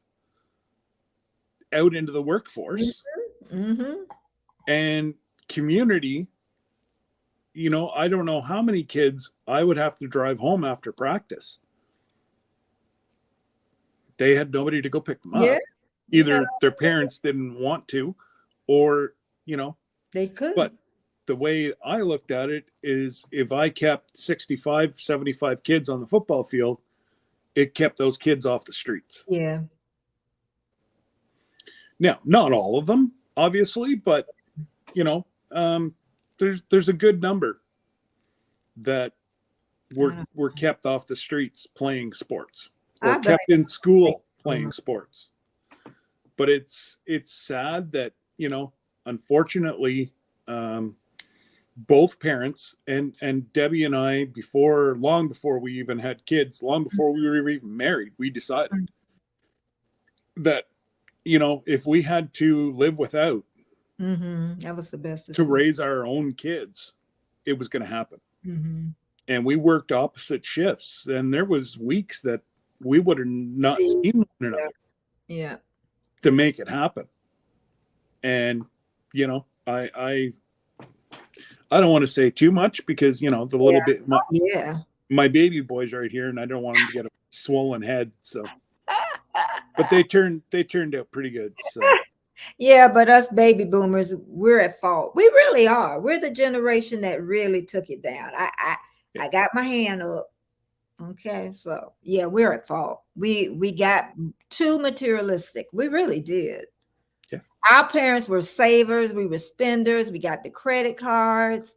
out into the workforce. Mm-hmm. And community, I don't know how many kids I would have to drive home after practice. They had nobody to go pick them up. Either their parents didn't want to, or, they could. But the way I looked at it is, if I kept 65, 75 kids on the football field, it kept those kids off the streets. Yeah. Now, not all of them, obviously, but there's a good number that were kept off the streets playing sports, or kept in school playing sports. But it's sad that, unfortunately, both parents and Debbie and I, long before we even had kids, long before we were even married, we decided that, if we had to live without, that was the best to raise our own kids, it was going to happen. Mm-hmm. And we worked opposite shifts, and there was weeks that we would have not seen one another. Yeah. To make it happen. And I don't want to say too much, because the little bit my baby boy's right here, and I don't want him to get a swollen head. So, but they turned out pretty good. So. Yeah, but us baby boomers, we're at fault. We really are. We're the generation that really took it down. I got my hand up. Okay, so yeah, we're at fault. We got too materialistic. We really did. Yeah. Our parents were savers. We were spenders. We got the credit cards.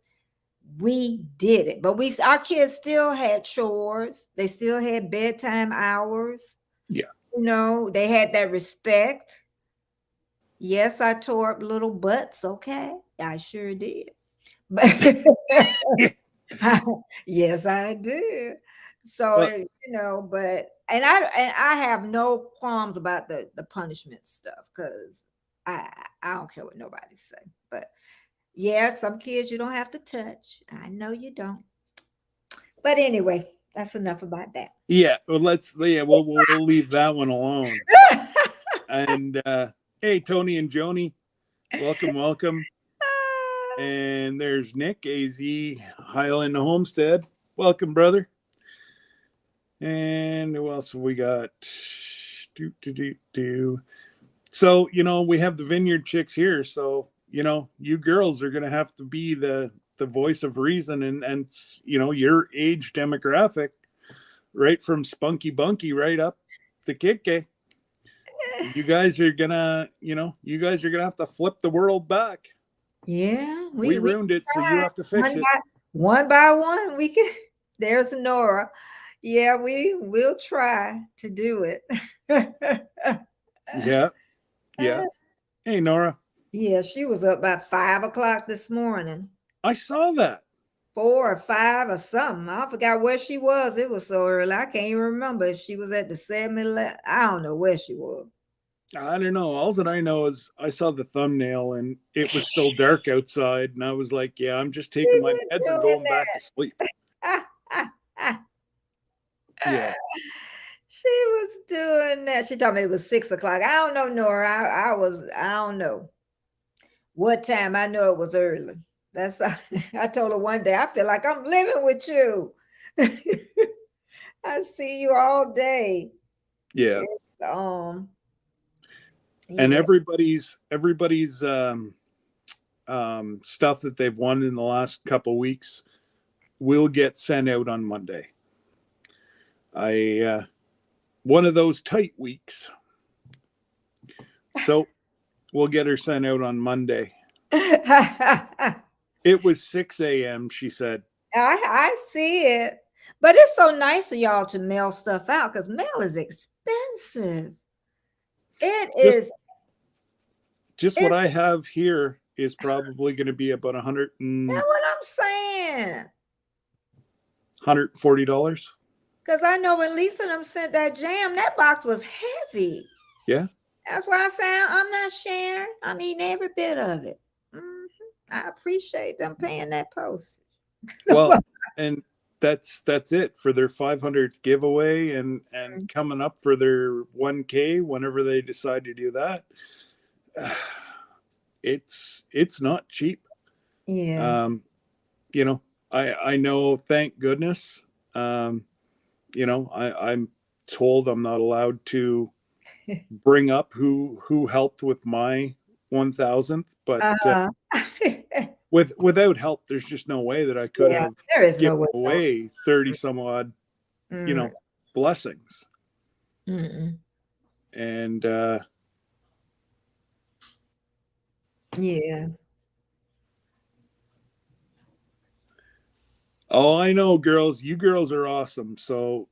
We did it, but our kids still had chores. They still had bedtime hours. Yeah. They had that respect. Yes, I tore up little butts. Okay, I sure did. But yes, I did. So but I have no qualms about the punishment stuff, because I don't care what nobody say. But yeah, some kids you don't have to touch. I know you don't. But anyway, that's enough about that. Yeah, well, we'll leave that one alone. And hey, Tony and Joni, welcome. And there's Nick, AZ Highland Homestead. Welcome, brother. And who else have we got? So, we have the Vineyard Chicks here. So, you girls are going to have to be the voice of reason and your age demographic, right from Spunky Bunky right up to Kike. You guys are gonna have to flip the world back. Yeah, we ruined it, so you have to fix it. One by one, we can. There's Nora. Yeah, we'll try to do it. Yeah. Hey, Nora. Yeah, she was up by 5 o'clock this morning. I saw that. 4 or 5 or something. I forgot where she was. It was so early. I can't even remember if she was at the 7-Eleven. I don't know where she was. I don't know. All that I know is I saw the thumbnail and it was still dark outside. And I was like, yeah, I'm just taking my meds and going back to sleep. Yeah. She was doing that. She told me it was 6 o'clock. I don't know, Nora. I don't know what time. I know it was early. I told her one day, I feel like I'm living with you. I see you all day. Yeah. Yeah. And everybody's stuff that they've won in the last couple weeks will get sent out on Monday. One of those tight weeks. So we'll get her sent out on Monday. It was 6 a.m., she said. I see it. But it's so nice of y'all to mail stuff out because mail is expensive. Just what I have here is probably going to be about That's what I'm saying. $140. Because I know when Lisa them sent that jam, that box was heavy. Yeah. That's why I say I'm not sharing. I'm eating every bit of it. I appreciate them paying that postage. Well, and that's it for their 500th giveaway and coming up for their 1K whenever they decide to do that. It's not cheap. Yeah. I know, thank goodness. I'm told I'm not allowed to bring up who helped with my 1000th, but without help, there's just no way that I could have given away 30 some odd, blessings. And yeah. Oh, I know, girls. You girls are awesome. So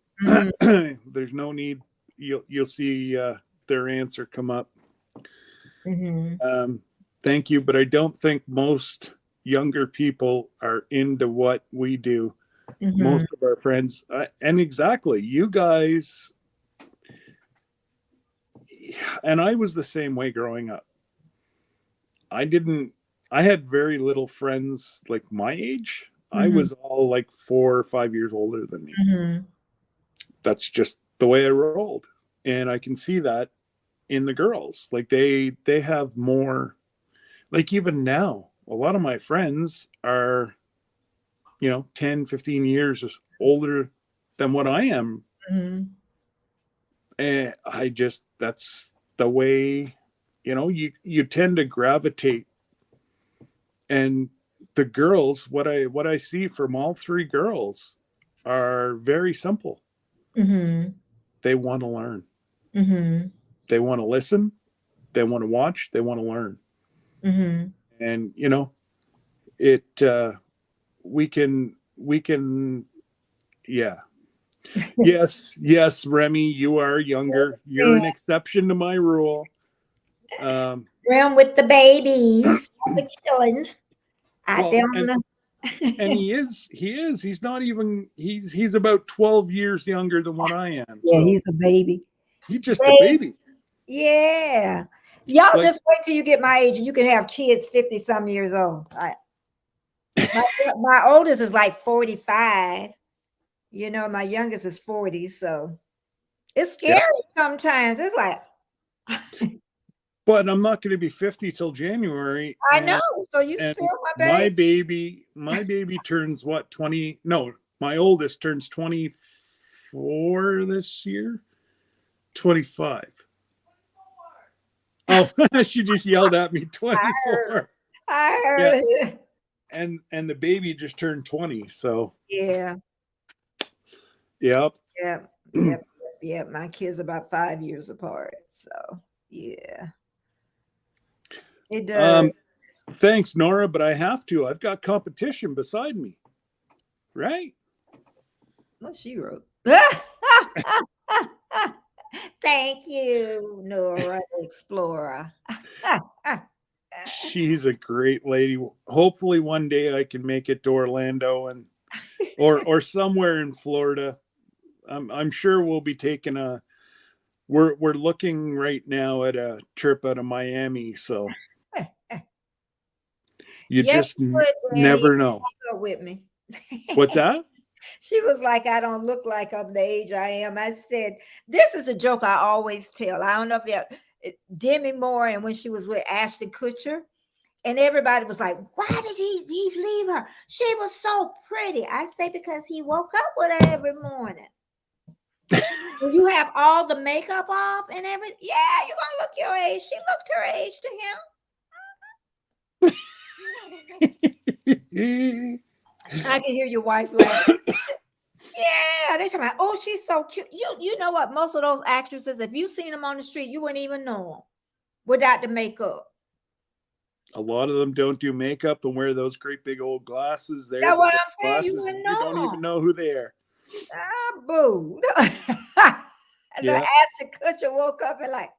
there's no need. You'll see their answer come up. Thank you, but I don't think most younger people are into what we do. Most of our friends, and exactly, you guys, and I was the same way growing up. I had very little friends like my age. I was all like 4 or 5 years older than me. That's just the way I rolled. And I can see that in the girls. Like they have more, like even now, a lot of my friends are, 10, 15 years older than what I am. And that's the way, you tend to gravitate. And the girls, what I see from all three girls are very simple. They want to learn. They want to listen. They want to watch. They want to learn. And, we can, yeah. Yes, Remy, you are younger. You're an exception to my rule. Room with the babies. The chilling. And he's not even, he's about 12 years younger than what I am. Yeah, so he's a baby. He's just a baby. Yeah. Y'all just wait till you get my age and you can have kids 50 some years old. My oldest is like 45. My youngest is 40. So it's scary sometimes. It's like. But I'm not going to be 50 till January. I know. So you still my baby. My baby turns what, 20? No, my oldest turns 24 24 this year. 25. Oh, she just yelled at me, 24. I heard Yeah. it. And the baby just turned 20. So, Yeah. yep. Yep. My kids are about 5 years apart. So yeah, it does. Thanks, Nora, but I have to. I've got competition beside me. Right? What she wrote. Thank you, Nora Explorer. She's a great lady. Hopefully one day I can make it to Orlando and or somewhere in Florida. I'm sure we'll be taking we're looking right now at a trip out of Miami, so you Yes, just you would, Granny. never know. Go with me. What's that? She was like, I don't look like I'm the age I am. I said, this is a joke I always tell. I don't know if you Demi Moore, and when she was with Ashton Kutcher, and everybody was like, why did he leave her? She was so pretty. I say, because he woke up with her every morning. When you have all the makeup off and everything, yeah, you're gonna look your age. She looked her age to him. I can hear your wife laughing. Yeah, they're talking about, oh, she's so cute. You know what? Most of those actresses, if you seen them on the street, you wouldn't even know them without the makeup. A lot of them don't do makeup and wear those great big old glasses there. That's what I'm saying. Glasses, You wouldn't know. You don't even know who they are. Ah, boo. And the Ashton Kutcher woke up and like.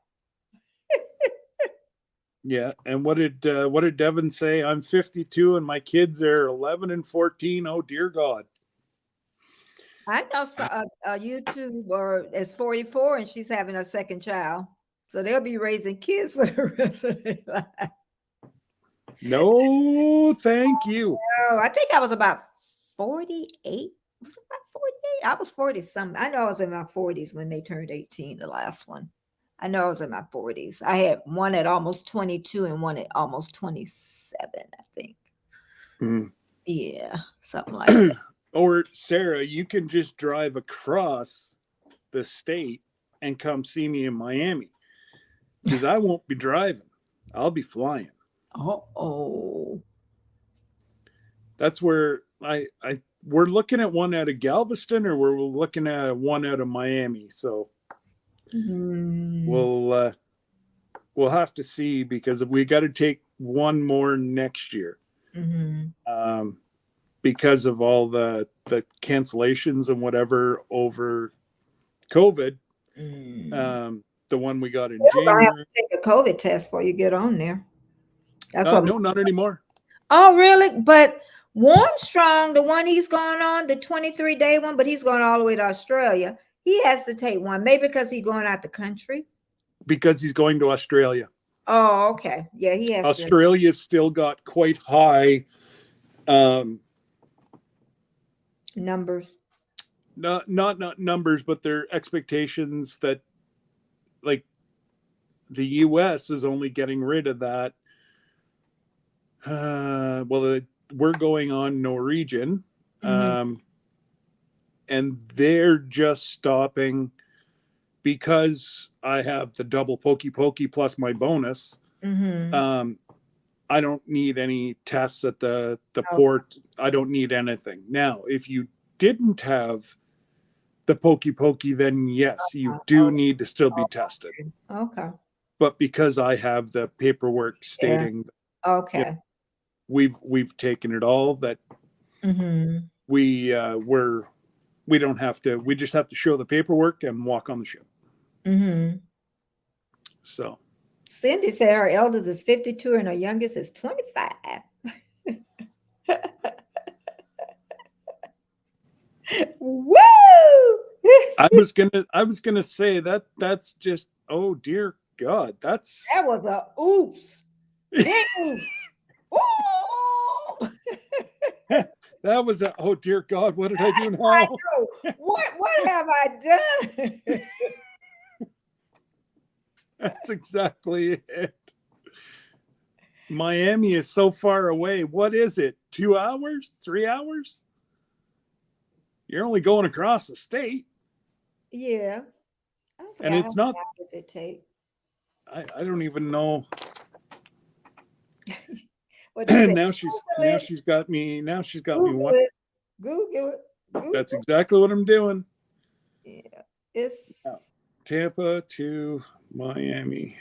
Yeah, and what did Devin say? I'm 52 and my kids are 11 and 14. Oh dear God. I know a YouTuber is 44 and she's having a second child, so they'll be raising kids for the rest of their life. No, thank you. Oh, I think I was about 48. Was it about 48? I was 40 something. I know I was in my 40s when they turned 18, the last one. I know I was in my 40s. I had one at almost 22 and one at almost 27, I think. Yeah, something like that. Or Sarah, you can just drive across the state and come see me in Miami, because I won't be driving. I'll be flying. Oh. That's where we're looking at one out of Galveston, or we're looking at one out of Miami. So we'll have to see, because we got to take one more next year. Because of all the cancellations and whatever over COVID. The one we got in January. Have to take a COVID test before you get on there. No, not anymore. Oh, really? But Warmstrong, the one he's going on, the 23-day one, but he's going all the way to Australia. He has to take one, maybe because he's going out the country. Because he's going to Australia. Oh, okay. Yeah, he has. Australia's still got quite high numbers. Not numbers, but their expectations that, like, the US is only getting rid of that. We're going on Norwegian, and they're just stopping because I have the double pokey plus my bonus. I don't need any tests at the port. I don't need anything. Now, if you didn't have the pokey, then yes, you do need to still be tested. Okay. But because I have the paperwork stating, we've taken it all. That we don't have to. We just have to show the paperwork and walk on the ship. So. Cindy said her eldest is 52 and her youngest is 25. Woo! I was gonna say that's just, oh dear God, that was a oops. Big oops. Ooh! That was a, oh dear God, what did I do now? I know. What have I done? That's exactly it. Miami is so far away. What is it? 2 hours? 3 hours? You're only going across the state. Yeah. I And forgot how it's many not, hours it take. I don't even know. What you And say? now she's got me Google one. it. Google it. That's Google. exactly what I'm doing. Yeah. Now, It's Tampa to Miami.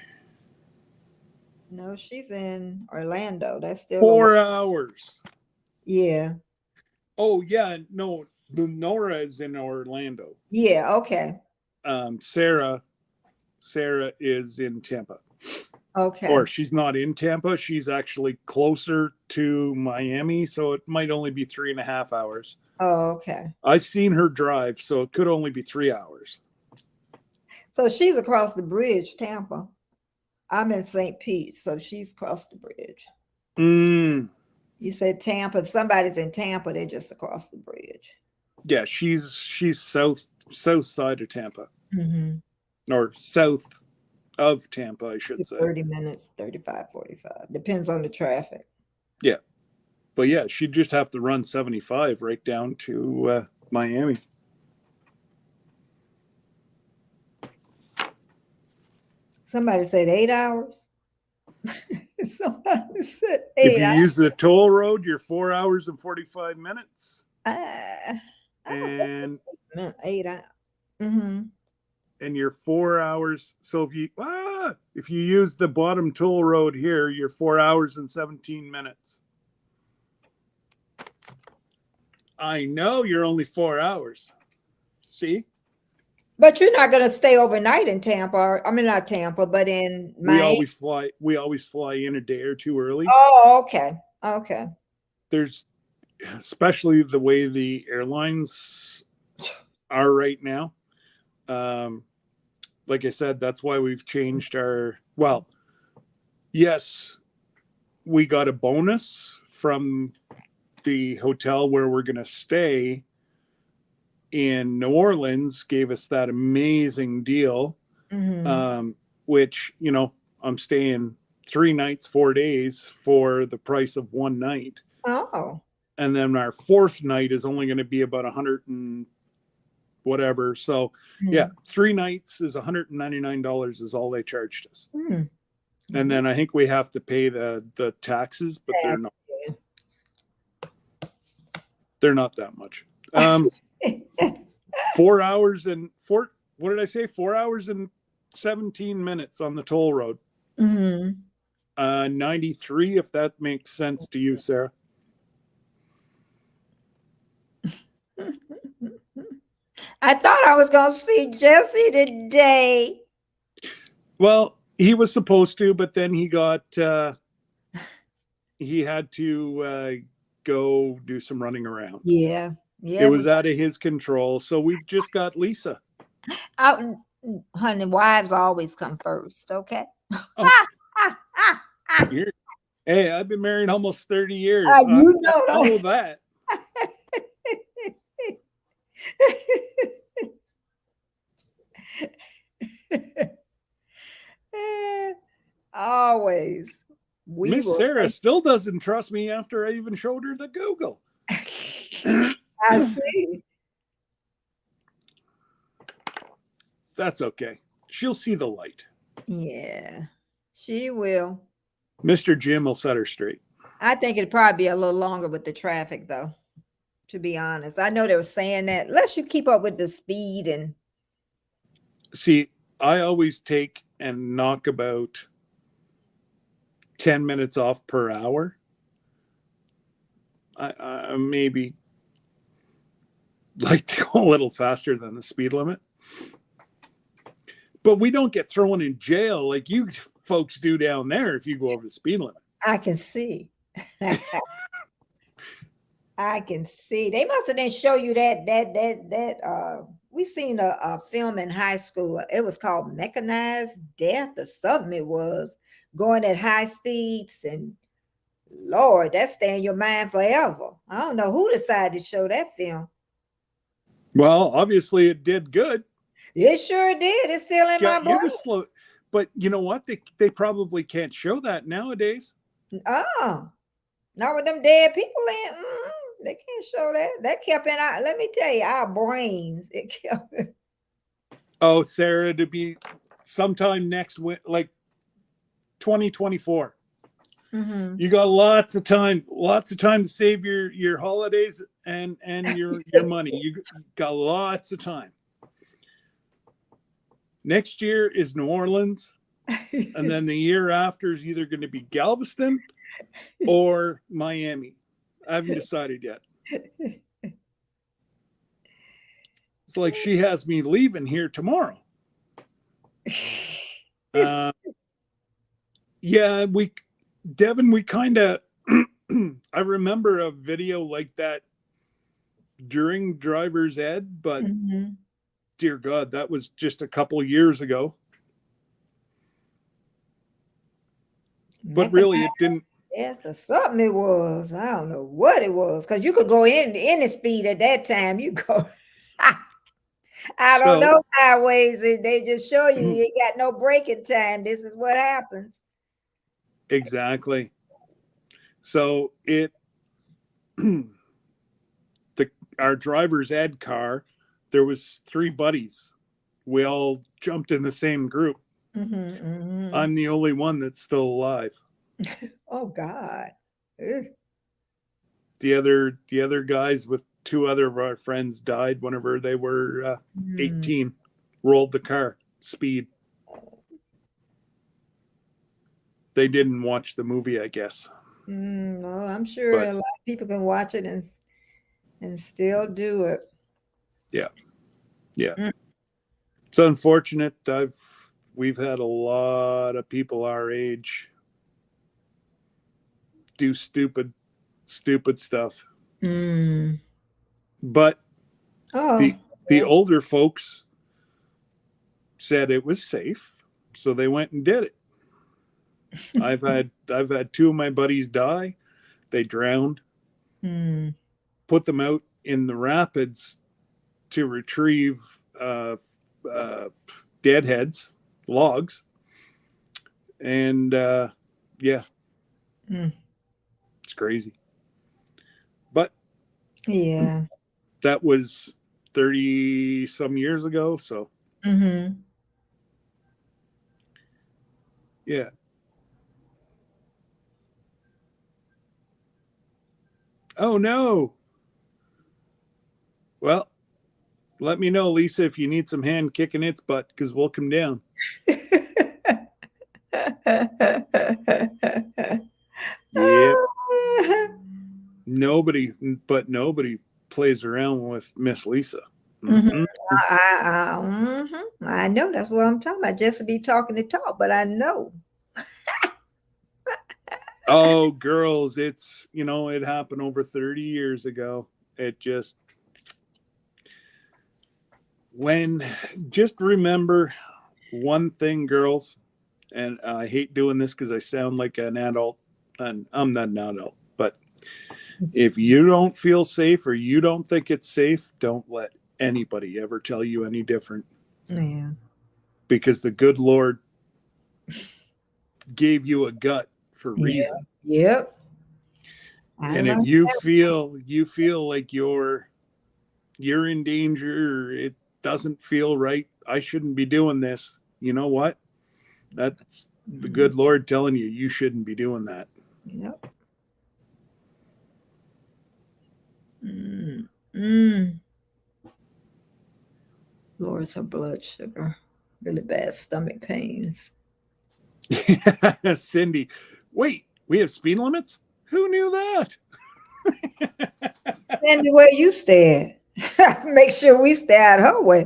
no, she's in Orlando. That's still a 4 hours. yeah. Oh yeah, no, Nora is in Orlando. Yeah, okay. Sarah is in Tampa. Okay. Or she's not in Tampa. She's actually closer to Miami, so it might only be 3.5 hours. Oh, okay. I've seen her drive, so it could only be 3 hours. So she's across the bridge, Tampa. I'm in St. Pete, so she's across the bridge. Mm, You said Tampa. If somebody's in Tampa, they're just across the bridge. yeah, she's south side of Tampa, Mm-hmm. or south of Tampa, I should say. 30 minutes, 35, 45. Depends on the traffic. Yeah, but yeah, she'd just have to run 75 right down to Miami. Somebody said 8 hours. Somebody said If eight you hours. use the toll road, you're 4 hours and 45 minutes. I don't think And it meant 8 hours. Mm-hmm. and you're 4 hours. So if you use the bottom toll road here, you're 4 hours and 17 minutes. I know you're only 4 hours. See, But you're not going to stay overnight in Tampa. I mean, not Tampa, but in we Miami. always fly. We always fly in a day or two early. Oh, okay. Okay. There's, especially the way the airlines are right now. Like I said, that's why we've changed our. Well, yes, we got a bonus from the hotel where we're going to stay in New Orleans, gave us that amazing deal, Mm-hmm. which, I'm staying 3 nights, 4 days for the price of one night. Oh. And then our fourth night is only going to be about 100 and whatever. So, yeah, 3 nights is $199 is all they charged us. Mm-hmm. And then I think we have to pay the taxes, but they're not that much. 4 hours and what did I say? 4 hours and 17 minutes on the toll road. Mm-hmm. 93, if that makes sense to you, Sarah. I thought I was going to see Jesse today. Well, he was supposed to, but then he had to go do some running around. Yeah. Yeah. It was out of his control. So we've just got Lisa. Honey, wives always come first. Okay. Oh. Hey, I've been married almost 30 years. You know I know that. Always. Miss Sarah still doesn't trust me after I even showed her the Google. I see. That's okay. She'll see the light. Yeah, she will. Mr. Jim will set her straight. I think it'd probably be a little longer with the traffic, though, to be honest. I know they were saying that. Unless you keep up with the speed and. See, I always take and knock about 10 minutes off per hour. I maybe like to go a little faster than the speed limit. But we don't get thrown in jail like you folks do down there if you go over the speed limit. I can see. I can see. They must have didn't show you that we seen a film in high school. It was called Mechanized Death or something. It was going at high speeds, and Lord, that stay in your mind forever. I don't know who decided to show that film. Well, obviously it did good. It sure did. It's still in my brain. But you know what? They probably can't show that nowadays. Oh, not with them dead people in. They can't show that. That kept in our, let me tell you, our brains. It kept. Oh, Sarah, to be sometime next like 2024. Mm-hmm. You got lots of time to save your holidays and your money. You got lots of time. Next year is New Orleans, and then the year after is either going to be Galveston or Miami. I haven't decided yet. It's like she has me leaving here tomorrow. Yeah, Devin, we kind of, I remember a video like that during driver's ed, but Mm-hmm. dear God, that was just a couple years ago. But really, it didn't. After something it was. I don't know what it was. Because you could go in any speed at that time. You go. I don't So, know highways. They just show you you ain't got no braking time. This is what happens. exactly. So our driver's ed car, there was 3 buddies. We all jumped in the same group. Mm-hmm, mm-hmm. I'm the only one that's still alive. Oh God. Ugh. The other guys with 2 other of our friends died whenever they were 18. Rolled the car, speed. They didn't watch the movie, I guess. Well, I'm sure a lot of people can watch it and still do it. Yeah. It's unfortunate. We've had a lot of people our age do stupid stuff. But the older folks said it was safe, so they went and did it. I've had 2 of my buddies die. They drowned. Put them out in the rapids to retrieve deadheads, logs, and yeah, it's crazy. But yeah, that was 30 some years ago. So yeah. Oh no. Well, let me know, Lisa, if you need some hand kicking its butt, because we'll come down. Yeah. Nobody plays around with Miss Lisa. I know that's what I'm talking about. Just to be talking the talk, but I know. Oh, girls, it's, it happened over 30 years ago. It just remember one thing, girls, and I hate doing this because I sound like an adult, and I'm not an adult, but if you don't feel safe or you don't think it's safe, don't let anybody ever tell you any different. Yeah. Because the good Lord gave you a gut for a reason. Yep. And if you feel like you're in danger, or it doesn't feel right, I shouldn't be doing this. You know what? That's the good Lord telling you shouldn't be doing that. Yep. Lowers her blood sugar. Really bad stomach pains. Cindy, wait, we have speed limits? Who knew that? Stand where you stay at. Make sure we stay out her way.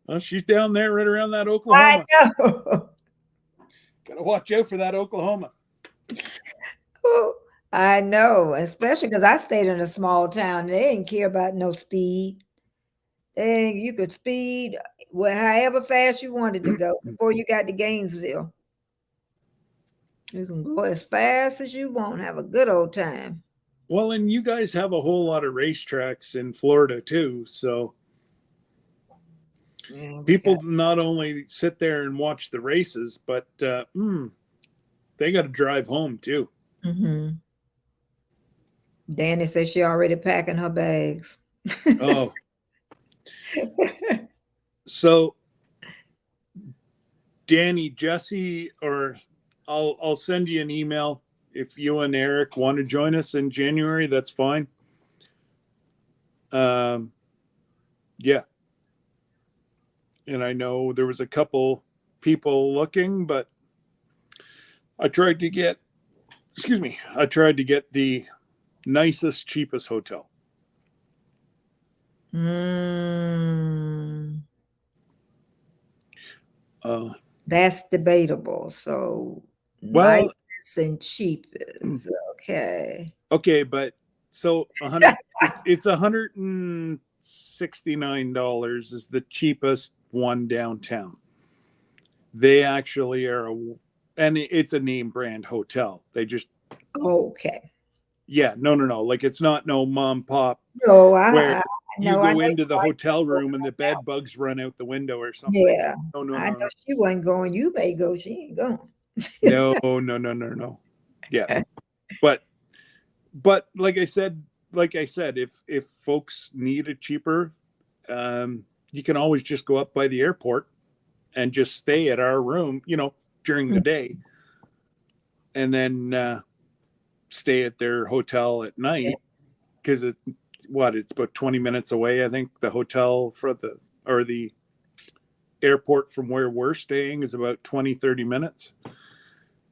Well, she's down there right around that Oklahoma. I know. Gotta watch out for that Oklahoma. I know, especially because I stayed in a small town. They didn't care about no speed. And you could speed however fast you wanted to go before you got to Gainesville. You can go as fast as you want, have a good old time. Well, and you guys have a whole lot of racetracks in Florida too, so people not only sit there and watch the races, but they got to drive home too. Danny says she already packing her bags. Oh, So Danny, Jesse, or I'll send you an email if you and Eric want to join us in January. That's fine. Yeah, and I know there was a couple people looking, but I tried to get, excuse me, I tried to get the nicest, cheapest hotel. Mm, Uh, that's debatable. So well, nicest and cheapest. Okay. okay, but so 100, it's $169 is the cheapest one downtown. They actually are and it's a name brand hotel. They just, Okay. yeah, no, like it's not no mom pop No, where you I go know into you the like hotel room and the now. bed bugs run out the window or something. Yeah. No, no, I no, know no, she wasn't going. You may go. She ain't going. no, no, no, no, no. Yeah, but like I said, if folks need it cheaper, you can always just go up by the airport and just stay at our room, during the day, and then stay at their hotel at Yeah. night because it's about 20 minutes away. I think the hotel or the airport from where we're staying is about 20-30 minutes,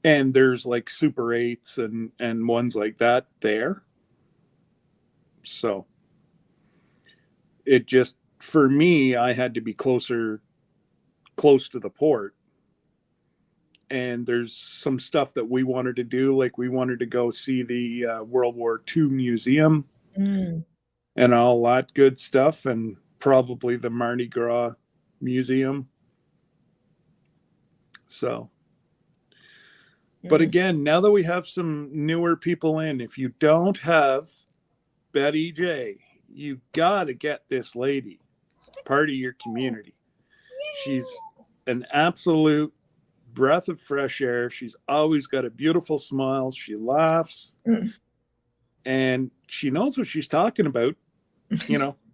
and there's like Super 8s and ones like that there. So it just, for me, I had to be close to the port, and there's some stuff that we wanted to do, like we wanted to go see the World War II museum Mm. and all that good stuff, and probably the Mardi Gras museum. So, but Mm. again, now that we have some newer people in, if you don't have Betty J, you got to get this lady part of your community. She's an absolute breath of fresh air. She's always got a beautiful smile. She laughs, Mm. and she knows what she's talking about,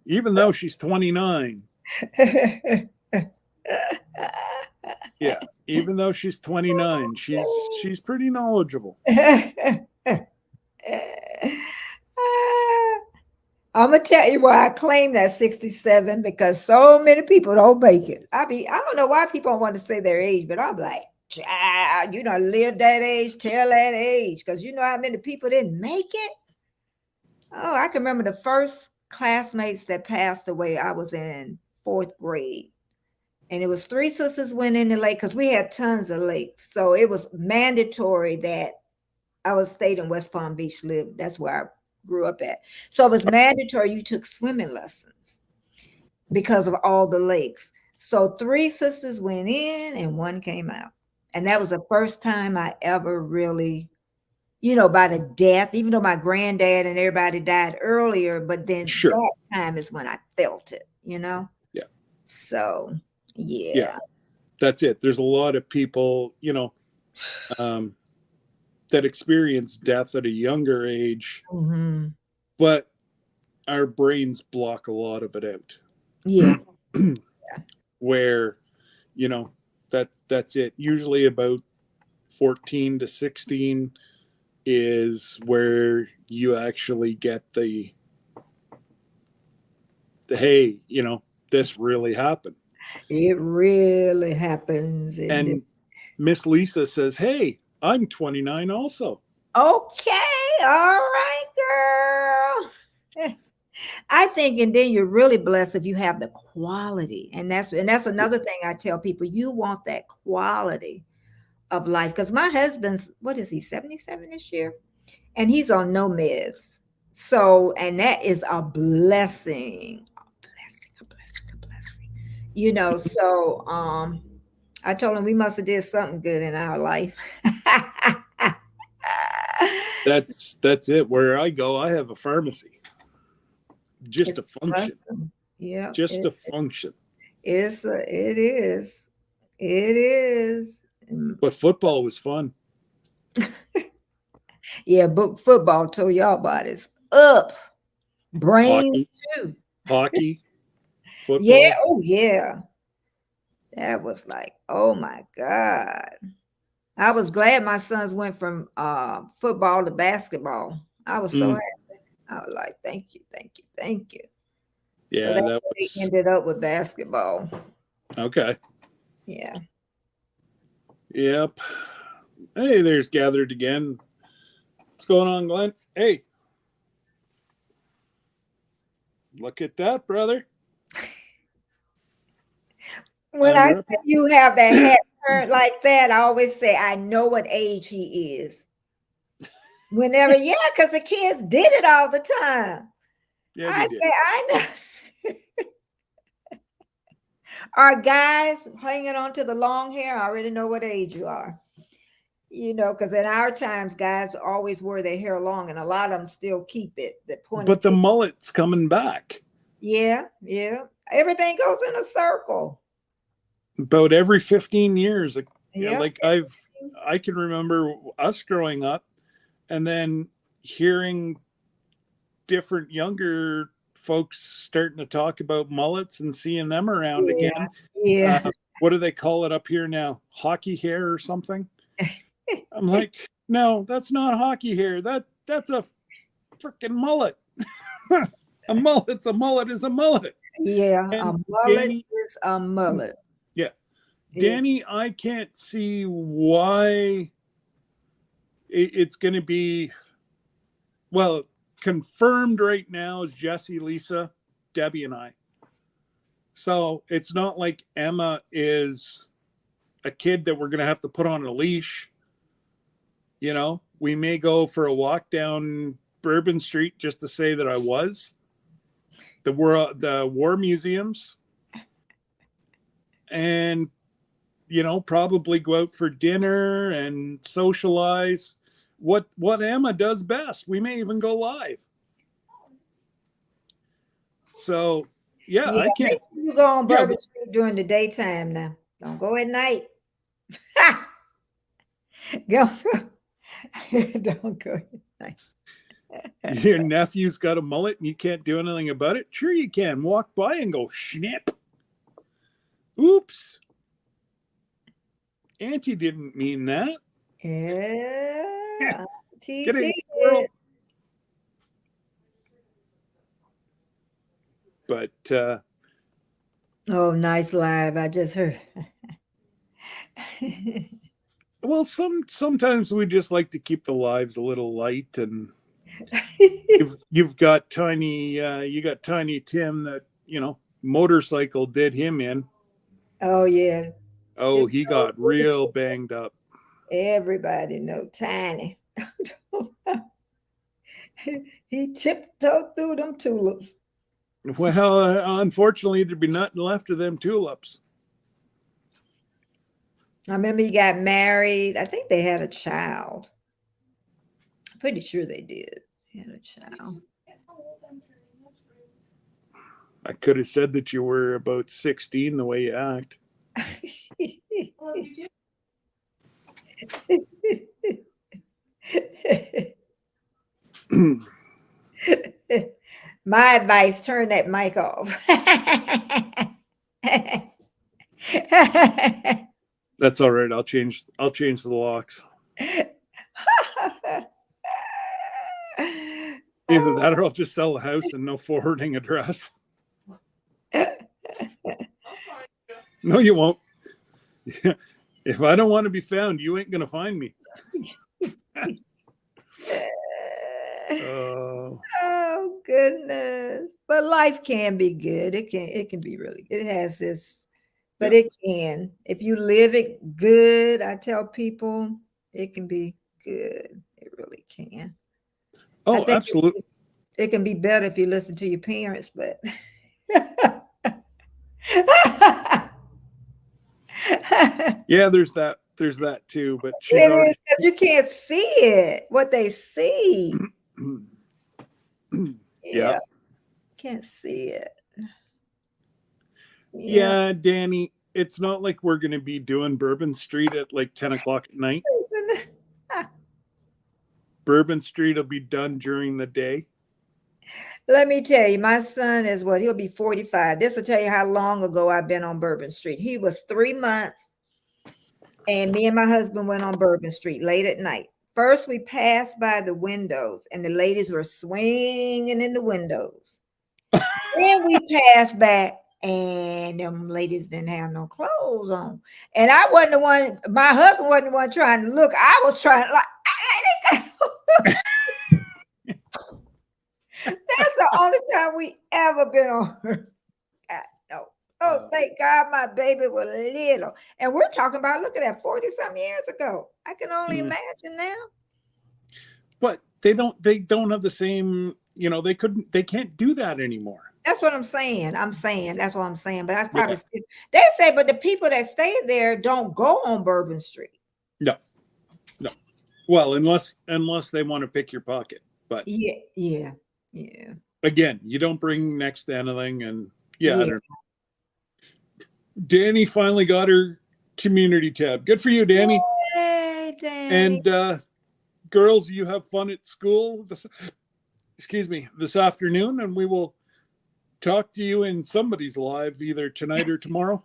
even though she's 29. Yeah, even though she's 29, she's pretty knowledgeable. I'm gonna tell you why I claim that 67 because so many people don't make it. I don't know why people don't want to say their age, but I'm like, child, you don't live that age, tell that age, because you know how many people didn't make it. Oh, I can remember the first classmates that passed away. I was in fourth grade, and it was three sisters went in the lake because we had tons of lakes, so it was mandatory that I was stayed in West Palm Beach, lived. That's where I grew up at. So it was mandatory you took swimming lessons because of all the lakes. So three sisters went in and one came out. And that was the first time I ever really, by the death, even though my granddad and everybody died earlier, but then Sure. that time is when I felt it. Yeah. So, Yeah. yeah. That's it. There's a lot of people, that experience death at a younger age, Mm-hmm. but our brains block a lot of it out. Yeah. Where, that's it. Usually about 14 to 16 is where you actually get the hey, this really happened. It really happens. And Miss Lisa says, hey, I'm 29 also. Okay, all right, girl. I think, and then you're really blessed if you have the quality, and that's another thing I tell people. You want that quality of life because my husband's what is he 77 this year, and he's on no meds. So, and that is a blessing, a blessing. So I told him we must have did something good in our life. That's it. Where I go, I have a pharmacy just It's to function. awesome. Yeah, Just to function. it is. It is. But football was fun. Yeah, but football told y'all bodies up. Brains Hockey, too. hockey, Yeah. football. Oh, yeah. That was like, oh my God. I was glad my sons went from football to basketball. I was so Mm, happy. I was like, thank you, thank you, thank you. So yeah, that's that why they was ended up with basketball. okay. Yeah. Yep. Hey, there's gathered again. What's going on, Glenn? Hey, look at that, brother. When I Under say you have that head turned like that, I always say, I know what age he is. Whenever, yeah, because the kids did it all the time. yeah, they I did. say, I know. Our guys hanging on to the long hair, I already know what age you are. Because in our times, guys always wore their hair long, and a lot of them still keep it, the But the ponytail. mullet's coming back. Yeah, yeah. Everything goes in a circle. About every 15 years. Yeah. Like I can remember us growing up and then hearing different younger folks starting to talk about mullets and seeing them around Yeah. again. Yeah. What do they call it up here now? Hockey hair or something? I'm like, no, that's not hockey hair. That's a freaking mullet. A mullet's a mullet is a mullet. Yeah. A And mullet Danny, is a mullet. yeah, Yeah. Danny, I can't see why it's going to be, well, confirmed right now is Jesse, Lisa, Debbie, and I. So it's not like Emma is a kid that we're going to have to put on a leash. We may go for a walk down Bourbon Street just to say that I was. The war museums, and probably go out for dinner and socialize. What Emma does best. We may even go live. So yeah, Yeah. I Make can't. sure you go on Yeah, Bourbon Street during the daytime now. Don't go at night. Go. Don't go at night. your nephew's got a mullet and you can't do anything about it. Sure, you can walk by and go snip. Oops, Auntie didn't mean that. Yeah. He Get a did. squirrel. But Oh, nice live. I just heard. well, sometimes we just like to keep the lives a little light, and you've got tiny Tim that motorcycle did him in. Oh, yeah. Oh, he Tiptoe got through the real tulips. banged up. Everybody know Tiny. He tiptoed through them tulips. Well, unfortunately, there'd be nothing left of them tulips. I remember he got married. I think they had a child. I'm pretty sure they did. They had a child. I could have said that you were about 16 the way you act. My advice, turn that mic off. That's all right. I'll change the locks. Either that or I'll just sell the house and no forwarding address. No, you won't. If I don't want to be found, you ain't gonna find me. Oh goodness. But life can be good. It can be really good. It has this, but Yeah. it can. If you live it good, I tell people it can be good. It really can. I Oh, think absolutely. it can be better if you listen to your parents, but Yeah, there's that. There's that too. But she's it already. is because you can't see it, what they see. Yeah. Yeah, can't see it. Yeah. Yeah, Danny. It's not like we're gonna be doing Bourbon Street at like 10 o'clock at night. Bourbon Street will be done during the day. Let me tell you, my son is what he'll be 45. This will tell you how long ago I've been on Bourbon Street. He was 3 months, and me and my husband went on Bourbon Street late at night. First, we passed by the windows, and the ladies were swinging in the windows. Then we passed back, and them ladies didn't have no clothes on. And I wasn't the one, my husband wasn't the one trying to look. I was trying, like, that's the only time we ever been on her. No. Oh, thank God my baby was little. And we're talking about, look at that, 40 some years ago. I can only imagine now. But they don't have the same, they can't do that anymore. That's what I'm saying. That's what I'm saying. But I probably they say, but the people that stay there don't go on Bourbon Street. No. Well, unless they want to pick your pocket. But yeah. Again, you don't bring next to anything, and I don't know. Danny finally got her community tab. Good for you, Danny. Hey, Danny. And girls, you have fun at school this afternoon, and we will talk to you in somebody's live either tonight or tomorrow.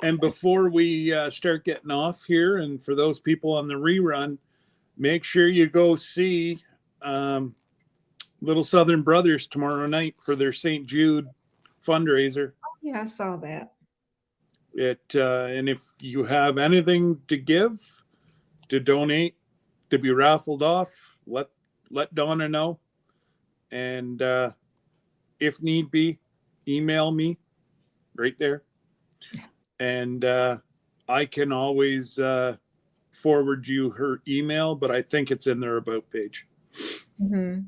And before we start getting off here, and for those people on the rerun, make sure you go see Little Southern Brothers tomorrow night for their St. Jude fundraiser. Yeah, I saw that. And if you have anything to give, to donate, to be raffled off, let Donna know. And if need be, email me right there. And I can always forward you her email, but I think it's in their about page. Mm-hmm.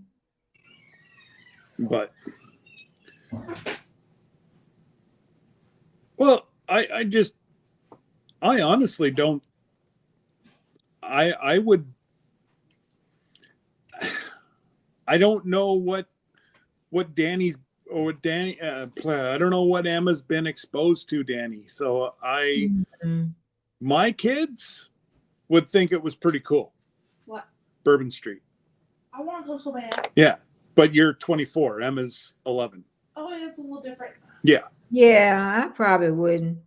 But well, I honestly don't. I don't know what Danny's or what Danny. I don't know what Emma's been exposed to, Danny. So my kids would think it was pretty cool. What? Bourbon Street. I want to go so bad. Yeah, but you're 24. Emma's 11. Oh, it's a little different. Yeah. Yeah, I probably wouldn't.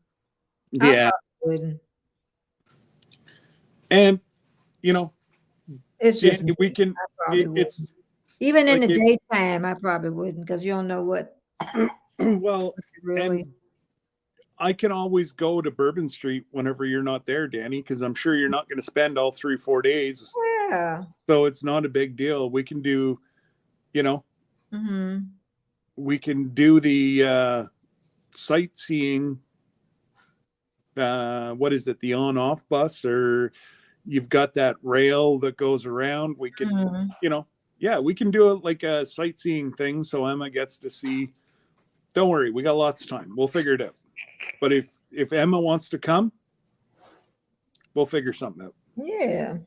Yeah. Wouldn't. And it's just we can. It's even in the daytime. I probably wouldn't, because you don't know what. Well, really. And I can always go to Bourbon Street whenever you're not there, Danny, because I'm sure you're not going to spend all 3-4 days. Yeah. So it's not a big deal. We can do, Mm-hmm. we can do the sightseeing. What is it? The on-off bus, or you've got that rail that goes around. We can, we can do it like a sightseeing thing. So Emma gets to see. Don't worry, we got lots of time. We'll figure it out. But if Emma wants to come, we'll figure something out. Yeah.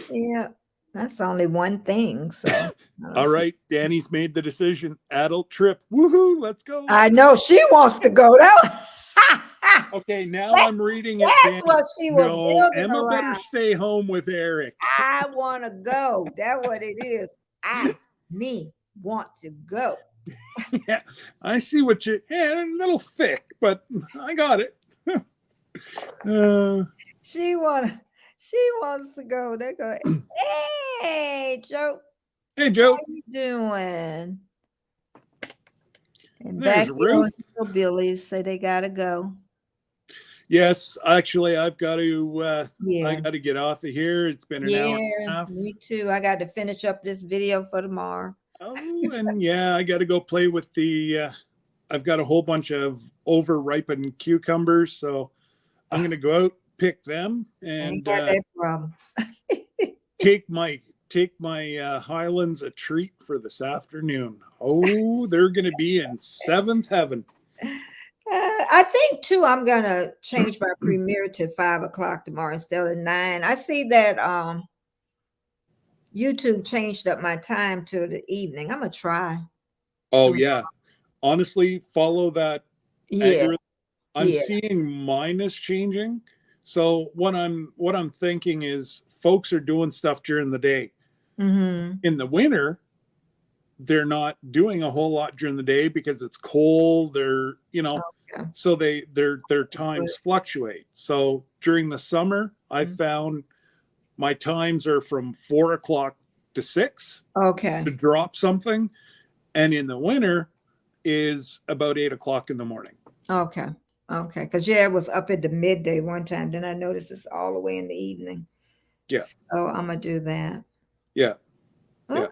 Yeah. That's only one thing. So all right, Danny's made the decision. Adult trip. Woohoo, let's go. I know she wants to go. Okay, now I'm reading it. That's what she was building Emma around. better stay home with Eric. I want to go. That's what it is. Me want to go. Yeah, I see what a little thick, but I got it. She wants to go. They're going, hey, Joe. Hey, Joe. How you doing? And There's back Ruth. here, Billy's say they gotta go. Yes, actually, I've got to. I got to get off of here. It's been an hour and a half. Me too. I got to finish up this video for tomorrow. Oh, and I got to go play with the. I've got a whole bunch of over-ripened cucumbers, so I'm going to go out, pick them, and got that problem. take my Highlands a treat for this afternoon. Oh, they're going to be in seventh heaven. I think too, I'm going to change my premiere to 5:00 tomorrow instead of 9. I see that YouTube changed up my time to the evening. I'm going to try. Oh, yeah. Honestly, follow that. Yeah. I'm seeing mine is changing. So what I'm thinking is folks are doing stuff during the day. Mm-hmm. In the winter, they're not doing a whole lot during the day because it's cold. They're, Okay. so their times fluctuate. So during the summer, I found my times are from 4 o'clock to 6 Okay. to drop something. And in the winter is about 8 o'clock in the morning. Okay. Okay. Because it was up at the midday one time. Then I noticed it's all the way in the evening. Yeah. So I'm gonna do that. Yeah. Okay.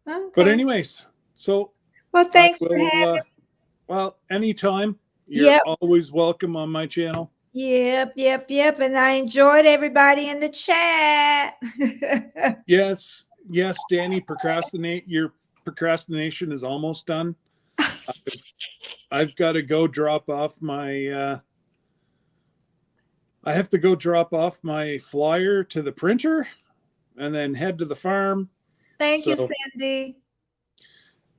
Yeah. Okay. But anyways, so Well, I thanks for will, having. well, anytime you're Yep. always welcome on my channel. Yep. And I enjoyed everybody in the chat. Yes. Yes, Danny, your procrastination is almost done. I've got to go drop off my, I have to go drop off my flyer to the printer and then head to the farm. Thank you, Cindy.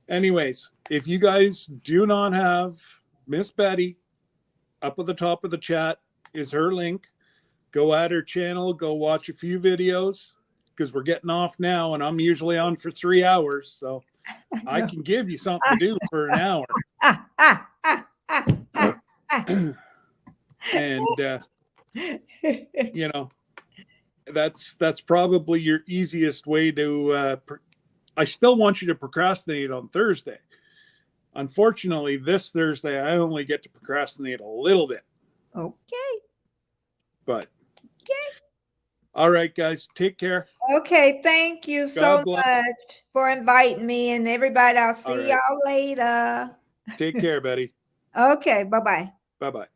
Anyways, if you guys do not have Miss Betty, up at the top of the chat is her link. Go at her channel, go watch a few videos because we're getting off now and I'm usually on for 3 hours. So I can give you something to do for an hour. And, that's probably your easiest way to, I still want you to procrastinate on Thursday. Unfortunately, this Thursday, I only get to procrastinate a little bit. Okay. But, all right, guys, take care. Okay. Thank you so much for inviting me and everybody. I'll see y'all later. Take care, Betty. Okay. Bye-bye. Bye-bye.